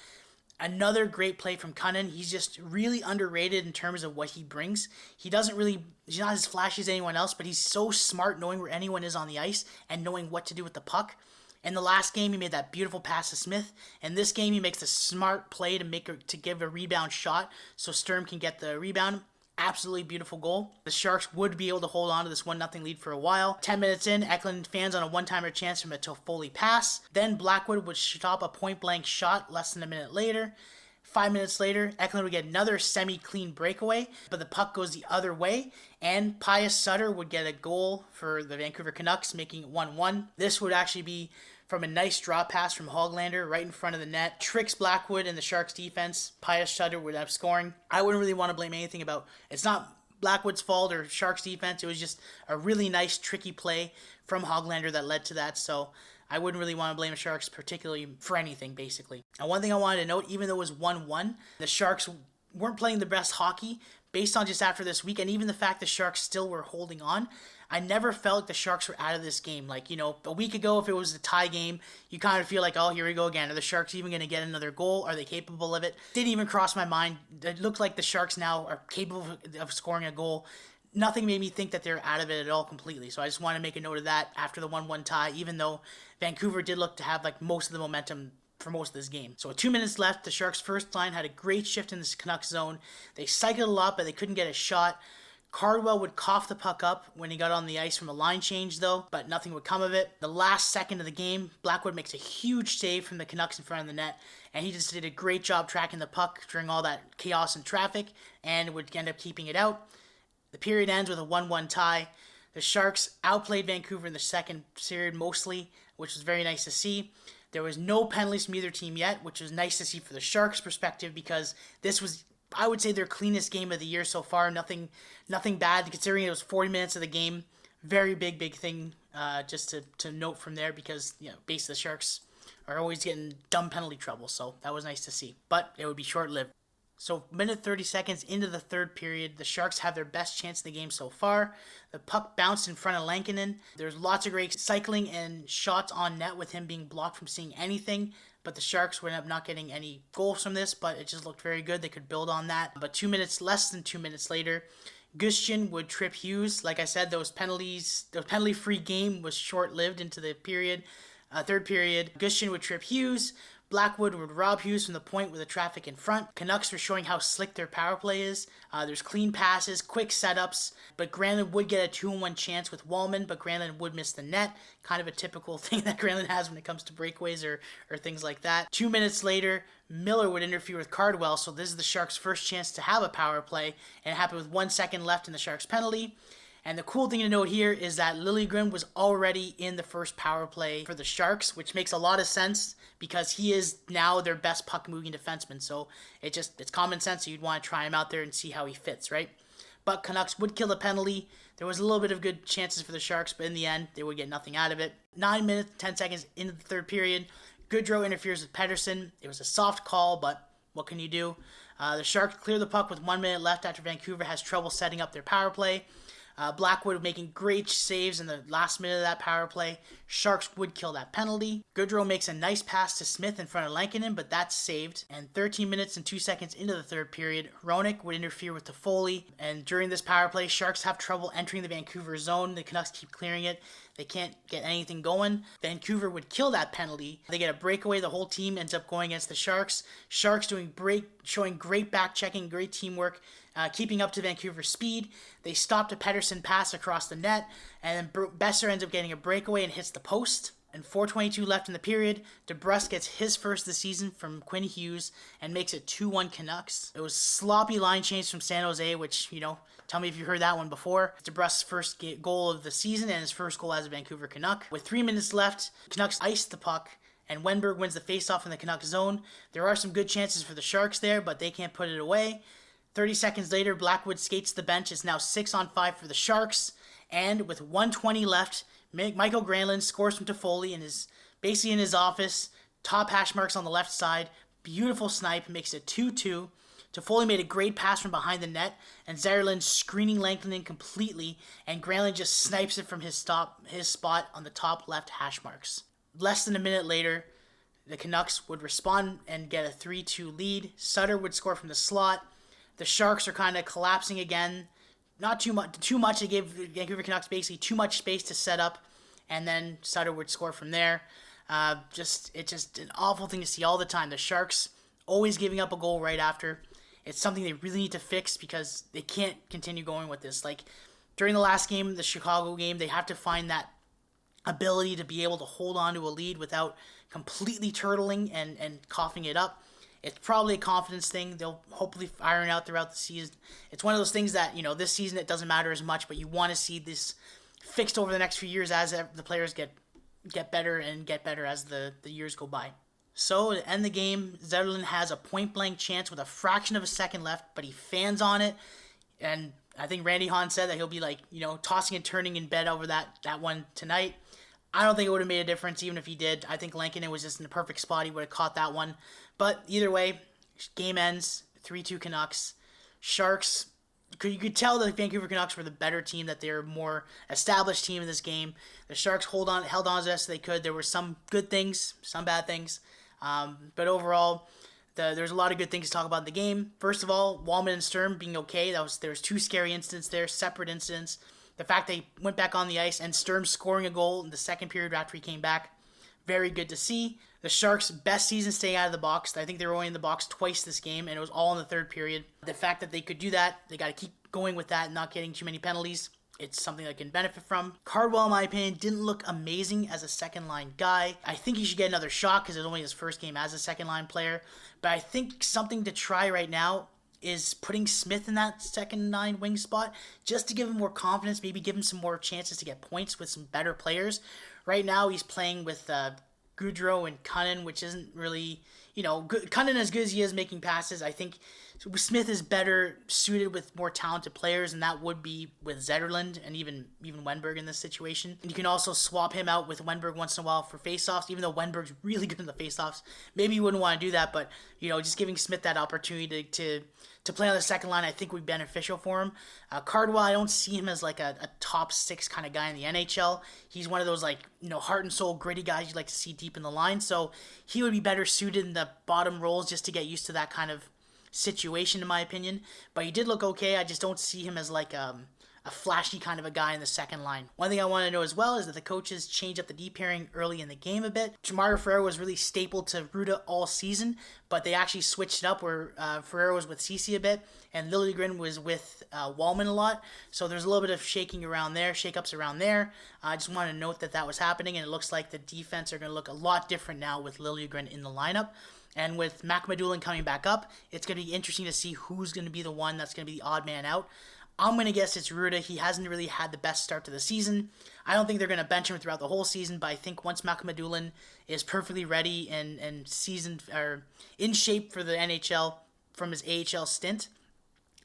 Another great play from Cunnin. He's just really underrated in terms of what he brings. He's not as flashy as anyone else, but he's so smart knowing where anyone is on the ice and knowing what to do with the puck. In the last game, he made that beautiful pass to Smith. In this game, he makes a smart play to give a rebound shot so Sturm can get the rebound. Absolutely beautiful goal. The Sharks would be able to hold on to this 1-0 lead for a while. 10 minutes in, Eklund fans on a one-timer chance from a Toffoli pass. Then Blackwood would stop a point-blank shot less than a minute later. 5 minutes later, Eklund would get another semi-clean breakaway, but the puck goes the other way, and Pius Sutter would get a goal for the Vancouver Canucks, making it 1-1. This would actually be from a nice draw pass from Hoglander right in front of the net. Tricks Blackwood and the Sharks defense. Pius Sutter would end up scoring. I wouldn't really want to blame anything about it's not Blackwood's fault or Sharks defense. It was just a really nice, tricky play from Hoglander that led to that. So I wouldn't really want to blame the Sharks particularly for anything, basically. And one thing I wanted to note, even though it was 1-1, the Sharks weren't playing the best hockey based on just after this week, and even the fact the Sharks still were holding on. I never felt like the Sharks were out of this game. Like, a week ago, if it was a tie game, you kind of feel like, oh, here we go again. Are the Sharks even going to get another goal? Are they capable of it? Didn't even cross my mind. It looked like the Sharks now are capable of scoring a goal. Nothing made me think that they're out of it at all completely. So I just want to make a note of that after the 1-1 tie, even though Vancouver did look to have most of the momentum for most of this game. So with 2 minutes left, the Sharks' first line had a great shift in this Canucks zone. They cycled a lot, but they couldn't get a shot. Cardwell would cough the puck up when he got on the ice from a line change, though, but nothing would come of it. The last second of the game, Blackwood makes a huge save from the Canucks in front of the net, and he just did a great job tracking the puck during all that chaos and traffic, and would end up keeping it out. The period ends with a 1-1 tie. The Sharks outplayed Vancouver in the second period mostly, which was very nice to see. There was no penalties from either team yet, which was nice to see for the Sharks' perspective, because this was, I would say, their cleanest game of the year so far. Nothing bad, considering it was 40 minutes of the game. Very big thing just to note from there, because basically the Sharks are always getting dumb penalty trouble, so that was nice to see. But it would be short-lived. So, minute 30 seconds into the third period, the Sharks have their best chance in the game so far. The puck bounced in front of Liljegren. There's lots of great cycling and shots on net with him being blocked from seeing anything. But the Sharks would end up not getting any goals from this, but it just looked very good. They could build on that. But less than 2 minutes later, Gushchin would trip Hughes. Like I said, the penalty-free game was short-lived into the third period. Gushchin would trip Hughes. Blackwood would rob Hughes from the point with the traffic in front. Canucks were showing how slick their power play is. There's clean passes, quick setups, but Granlund would get a 2-on-1 chance with Wallman, but Granlund would miss the net. Kind of a typical thing that Granlund has when it comes to breakaways or things like that. 2 minutes later, Miller would interfere with Cardwell, so this is the Sharks' first chance to have a power play, and it happened with 1 second left in the Sharks' penalty. And the cool thing to note here is that Liljegren was already in the first power play for the Sharks, which makes a lot of sense because he is now their best puck-moving defenseman. So it's common sense, so you'd want to try him out there and see how he fits, right? But Canucks would kill the penalty. There was a little bit of good chances for the Sharks, but in the end, they would get nothing out of it. 9 minutes, 10 seconds into the third period, Goodrow interferes with Pettersson. It was a soft call, but what can you do? The Sharks clear the puck with 1 minute left after Vancouver has trouble setting up their power play. Blackwood making great saves in the last minute of that power play. Sharks would kill that penalty. Goodrow makes a nice pass to Smith in front of Lankinen, but that's saved. And 13 minutes and 2 seconds into the third period, Hronek would interfere with Toffoli. And during this power play, Sharks have trouble entering the Vancouver zone. The Canucks keep clearing it. They can't get anything going. Vancouver would kill that penalty. They get a breakaway. The whole team ends up going against the Sharks. Sharks showing great back-checking, great teamwork, keeping up to Vancouver's speed. They stopped a Pettersson pass across the net, and then Besser ends up getting a breakaway and hits the post. And 4:22 left in the period, DeBrusk gets his first of the season from Quinn Hughes and makes it 2-1 Canucks. It was sloppy line change from San Jose, which, tell me if you heard that one before. DeBrusk's first goal of the season and his first goal as a Vancouver Canuck. With 3 minutes left, Canucks iced the puck, and Wenberg wins the faceoff in the Canucks zone. There are some good chances for the Sharks there, but they can't put it away. 30 seconds later, Blackwood skates the bench. It's now 6-on-5 for the Sharks. And with 1:20 left, Michael Granlund scores from Toffoli basically in his office. Top hash marks on the left side. Beautiful snipe, makes it 2-2. Toffoli made a great pass from behind the net, and Zetterlund screening Lankinen completely, and Granlund just snipes it from his spot on the top left hash marks. Less than a minute later, the Canucks would respond and get a 3-2 lead. Sutter would score from the slot. The Sharks are kind of collapsing again. Not too much. They gave Vancouver Canucks basically too much space to set up, and then Sutter would score from there. It's just an awful thing to see all the time. The Sharks always giving up a goal right after. It's something they really need to fix because they can't continue going with this. Like during the last game, the Chicago game, they have to find that ability to be able to hold on to a lead without completely turtling and coughing it up. It's probably a confidence thing. They'll hopefully iron out throughout the season. It's one of those things that, this season it doesn't matter as much, but you want to see this fixed over the next few years as the players get better and get better as the years go by. So to end the game, Zetterlund has a point-blank chance with a fraction of a second left, but he fans on it. And I think Randy Hahn said that he'll be tossing and turning in bed over that one tonight. I don't think it would have made a difference even if he did. I think Lankinen was just in the perfect spot. He would have caught that one. But either way, game ends, 3-2 Canucks. Sharks, you could tell that the Vancouver Canucks were the better team, that they're a more established team in this game. The Sharks held on as best they could. There were some good things, some bad things. But overall, there's a lot of good things to talk about in the game. First of all, Wallman and Sturm being okay. There was 2 scary incidents there, separate incidents. The fact they went back on the ice and Sturm scoring a goal in the second period after he came back, very good to see. The Sharks' best season staying out of the box. I think they were only in the box twice this game, and it was all in the third period. The fact that they could do that, they got to going with that and not getting too many penalties, it's something that can benefit from. Cardwell, in my opinion, didn't look amazing as a second line guy. I think he should get another shot because it's only his first game as a second line player. But I think something to try right now is putting Smith in that second line wing spot just to give him more confidence, maybe give him some more chances to get points with some better players. Right now he's playing with Goudreau and Cunnin, which isn't really, Cunnin as good as he is making passes. I think Smith is better suited with more talented players, and that would be with Zetterlund and even Wenberg in this situation. And you can also swap him out with Wenberg once in a while for faceoffs, even though Wenberg's really good in the faceoffs. Maybe you wouldn't want to do that, but just giving Smith that opportunity to play on the second line, I think would be beneficial for him. Cardwell, I don't see him as like a top six kind of guy in the NHL. He's one of those heart and soul gritty guys you'd like to see deep in the line, so he would be better suited in the bottom roles just to get used to that kind of situation, in my opinion. But he did look okay. I just don't see him as like a flashy kind of a guy in the second line. One thing I want to know as well is that the coaches changed up the D pairing early in the game a bit. Mario Ferraro was really staple to Ruda all season, but they actually switched it up where Ferraro was with Ceci a bit and Liljegren was with Wallman a lot. So there's a little bit of shakeups around there. I just want to note that was happening, and it looks like the defense are going to look a lot different now with Liljegren in the lineup. And with Makhmadulin coming back up, it's going to be interesting to see who's going to be the one that's going to be the odd man out. I'm going to guess it's Ruda. He hasn't really had the best start to the season. I don't think they're going to bench him throughout the whole season, but I think once Makhmadulin is perfectly ready and seasoned or in shape for the NHL from his AHL stint,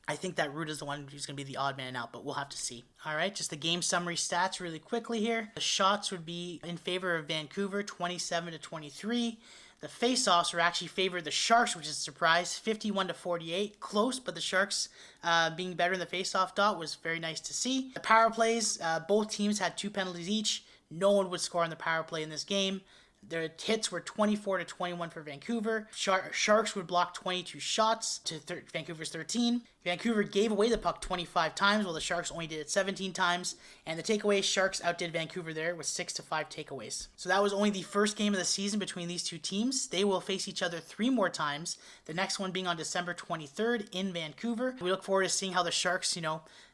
I think that Ruda's the one who's going to be the odd man out, but we'll have to see. All right, just the game summary stats really quickly here. The shots would be in favor of Vancouver, 27-23. The faceoffs were actually favored the Sharks, which is a surprise, 51-48. Close, but the Sharks being better in the faceoff dot was very nice to see. The power plays, both teams had 2 penalties each. No one would score on the power play in this game. Their hits were 24-21 for Vancouver. Sharks would block 22 shots to Vancouver's 13. Vancouver gave away the puck 25 times, while the Sharks only did it 17 times. And the takeaways, Sharks outdid Vancouver there with 6-5 takeaways. So that was only the first game of the season between these two teams. They will face each other 3 more times, the next one being on December 23rd in Vancouver. We look forward to seeing how the Sharks,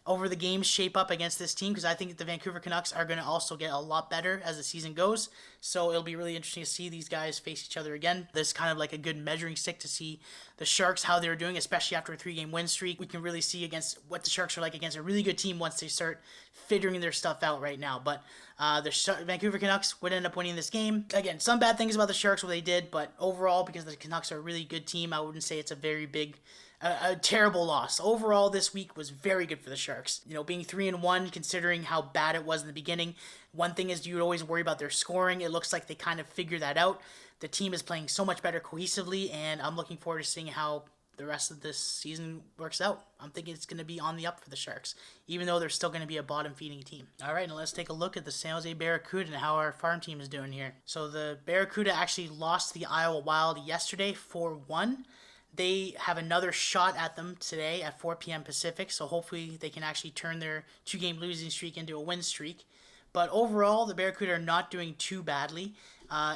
over the games shape up against this team, because I think the Vancouver Canucks are going to also get a lot better as the season goes. So it'll be really interesting to see these guys face each other again. This is kind of like a good measuring stick to see the Sharks, how they're doing, especially after a 3-game win streak. We can really see against what the Sharks are like against a really good team once they start figuring their stuff out right now. But the Vancouver Canucks would end up winning this game. Again, some bad things about the Sharks, what they did, but overall, because the Canucks are a really good team, I wouldn't say it's a very big a terrible loss. Overall, this week was very good for the Sharks. Being 3-1, considering how bad it was in the beginning. One thing is you would always worry about their scoring. It looks like they kind of figured that out. The team is playing so much better cohesively, and I'm looking forward to seeing how the rest of this season works out. I'm thinking it's going to be on the up for the Sharks, even though they're still going to be a bottom-feeding team. All right, now let's take a look at the San Jose Barracuda and how our farm team is doing here. So the Barracuda actually lost the Iowa Wild yesterday 4-1. They have another shot at them today at 4 p.m. Pacific, so hopefully they can actually turn their 2-game losing streak into a win streak. But overall, the Barracuda are not doing too badly.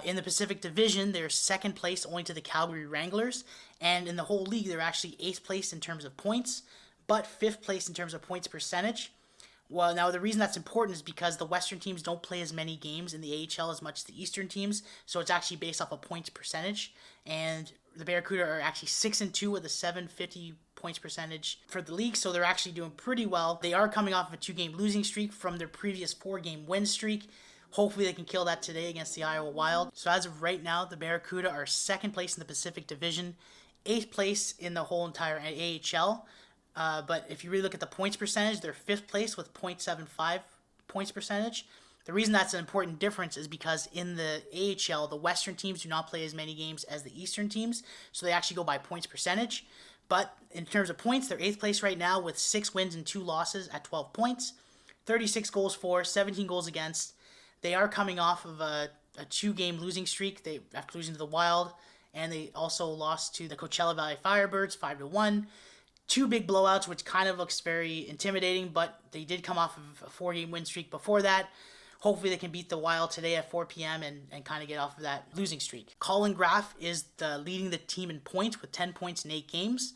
In the Pacific Division, they're second place only to the Calgary Wranglers, and in the whole league, they're actually 8th place in terms of points, but 5th place in terms of points percentage. Well, now the reason that's important is because the Western teams don't play as many games in the AHL as much as the Eastern teams, so it's actually based off of points percentage, and the Barracuda are actually 6-2 with a 750 points percentage for the league, so they're actually doing pretty well. They are coming off of a 2-game losing streak from their previous 4-game win streak. Hopefully they can kill that today against the Iowa Wild. So as of right now, the Barracuda are 2nd place in the Pacific Division, 8th place in the whole entire AHL. But if you really look at the points percentage, they're 5th place with .75 points percentage. The reason that's an important difference is because in the AHL, the Western teams do not play as many games as the Eastern teams, so they actually go by points percentage. But in terms of points, they're 8th place right now with 6 wins and 2 losses at 12 points, 36 goals for, 17 goals against. They are coming off of a 2-game losing streak after losing to the Wild, and they also lost to the Coachella Valley Firebirds 5-1. 2 big blowouts, which kind of looks very intimidating, but they did come off of a 4-game win streak before that. Hopefully they can beat the Wild today at 4 p.m. and kind of get off of that losing streak. Colin Graff is leading the team in points with 10 points in 8 games.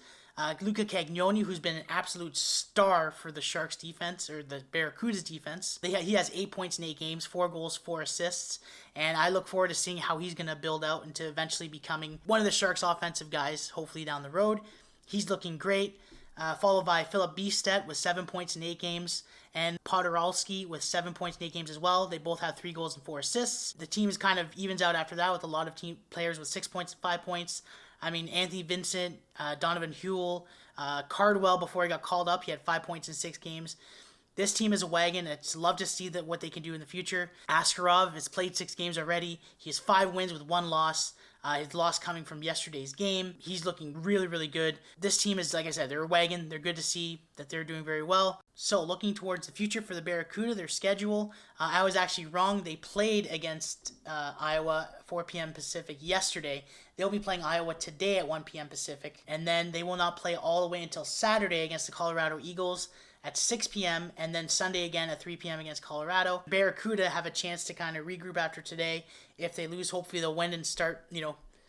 Luca Cagnoni, who's been an absolute star for the Sharks defense, or the Barracuda's defense. He has 8 points in 8 games, 4 goals, 4 assists, and I look forward to seeing how he's going to build out into eventually becoming one of the Sharks' offensive guys, hopefully down the road. He's looking great. Followed by Philip Biestet with 7 points in 8 games, and Podorowski with 7 points in 8 games as well. They both have 3 goals and 4 assists. The team is kind of evens out after that with a lot of team players with 6 points and 5 points. I mean, Anthony Vincent, Donovan Huell, Cardwell, before he got called up, he had 5 points in 6 games. This team is a wagon. It's love to see what they can do in the future. Askarov has played 6 games already. He has 5 wins with 1 loss. His loss coming from yesterday's game. He's looking really, really good. This team is, like I said, they're a wagon. They're good to see that they're doing very well. So looking towards the future for the Barracuda, their schedule, I was actually wrong. They played against Iowa 4 p.m. Pacific yesterday. They'll be playing Iowa today at 1 p.m. Pacific. And then they will not play all the way until Saturday against the Colorado Eagles at 6 p.m. and then Sunday again at 3 p.m. against Colorado. Barracuda have a chance to kind of regroup after today. If they lose, hopefully they'll win and start,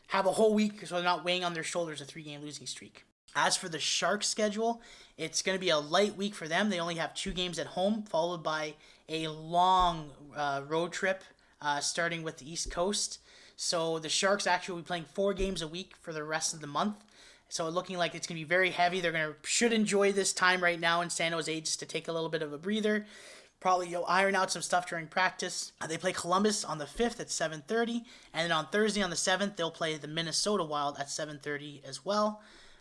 have a whole week so they're not weighing on their shoulders a 3-game losing streak. As for the Sharks' schedule, it's going to be a light week for them. They only have 2 games at home, followed by a long road trip starting with the East Coast. So the Sharks actually will be playing 4 games a week for the rest of the month. So looking like it's going to be very heavy. They're should enjoy this time right now in San Jose just to take a little bit of a breather. Probably iron out some stuff during practice. They play Columbus on the 5th at 7:30. And then on Thursday on the 7th, they'll play the Minnesota Wild at 7:30 as well.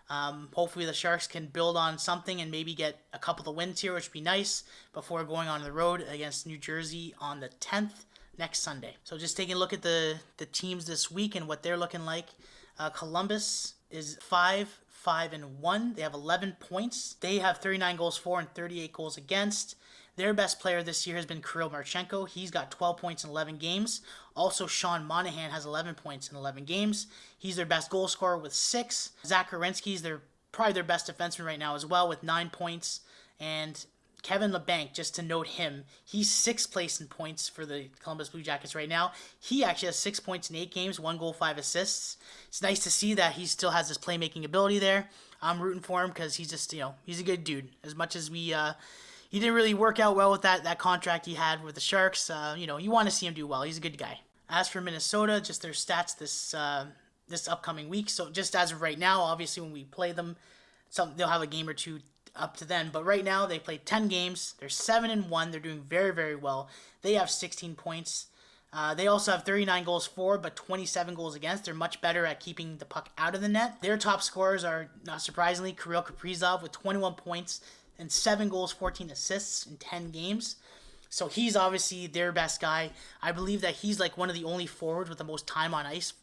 Hopefully the Sharks can build on something and maybe get a couple of wins here, which would be nice, before going on the road against New Jersey on the 10th next Sunday. So just taking a look at the teams this week and what they're looking like. Columbus is 5-5-1. They have 11 points. They have 39 goals for and 38 goals against. Their best player this year has been Kirill Marchenko. He's got 12 points in 11 games. Also, Sean Monahan has 11 points in 11 games. He's their best goal scorer with 6. Zach Werenski's probably their best defenseman right now as well with 9 points. And Kevin LeBanc, just to note him, he's 6th place in points for the Columbus Blue Jackets right now. He actually has 6 points in 8 games, 1 goal, 5 assists. It's nice to see that he still has this playmaking ability there. I'm rooting for him because he's just, he's a good dude. As much as he didn't really work out well with that contract he had with the Sharks, you want to see him do well. He's a good guy. As for Minnesota, just their stats this upcoming week. So just as of right now, obviously when we play them, they'll have a game or two up to then. But right now, they played 10 games. They're 7-1. They're doing very, very well. They have 16 points. They also have 39 goals for, but 27 goals against. They're much better at keeping the puck out of the net. Their top scorers are, not surprisingly, Kirill Kaprizov with 21 points and 7 goals, 14 assists in 10 games. So he's obviously their best guy. I believe that he's like one of the only forwards with the most time on ice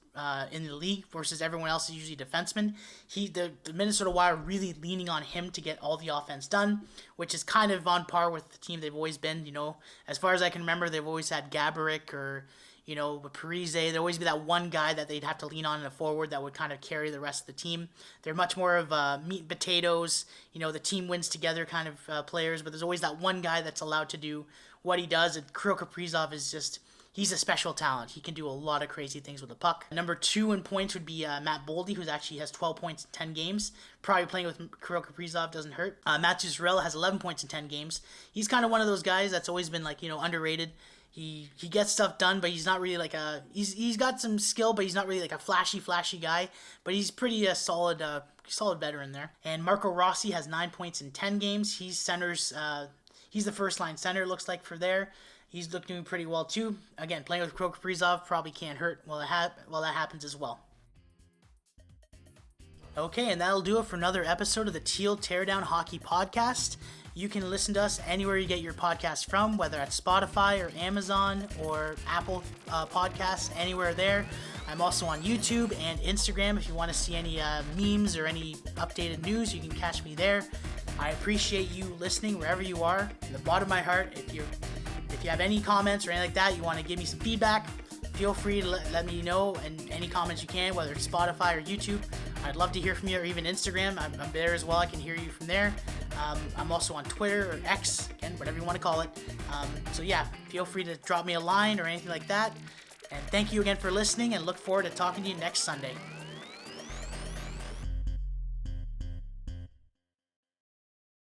in the league versus everyone else is usually defensemen. The Minnesota Wild are really leaning on him to get all the offense done, which is kind of on par with the team they've always been. As far as I can remember, they've always had Gaborik or Parise. There'd always be that one guy that they'd have to lean on in a forward that would kind of carry the rest of the team. They're much more of meat and potatoes, the team wins together kind of players, but there's always that one guy that's allowed to do what he does, and Kirill Kaprizov is just, he's a special talent. He can do a lot of crazy things with the puck. Number 2 in points would be Matt Boldy, who actually has 12 points in 10 games. Probably playing with Kirill Kaprizov doesn't hurt. Matt Zuccarello has 11 points in 10 games. He's kind of one of those guys that's always been underrated. He gets stuff done, but he's not really he's got some skill, but he's not really like a flashy guy. But he's pretty solid veteran there. And Marco Rossi has 9 points in 10 games. He's the first line center, it looks like, for there. He's doing pretty well too. Again, playing with Kirill Kaprizov probably can't hurt while that happens as well. Okay, and that'll do it for another episode of the Teal Teardown Hockey Podcast. You can listen to us anywhere you get your podcast from, whether at Spotify or Amazon or Apple Podcasts, anywhere there. I'm also on YouTube and Instagram. If you want to see any memes or any updated news, you can catch me there. I appreciate you listening wherever you are. From the bottom of my heart, if you have any comments or anything like that, you want to give me some feedback, feel free to let me know, and any comments you can, whether it's Spotify or YouTube. I'd love to hear from you, or even Instagram. I'm there as well. I can hear you from there. I'm also on Twitter or X, again, whatever you want to call it. So yeah, feel free to drop me a line or anything like that. And thank you again for listening, and look forward to talking to you next Sunday.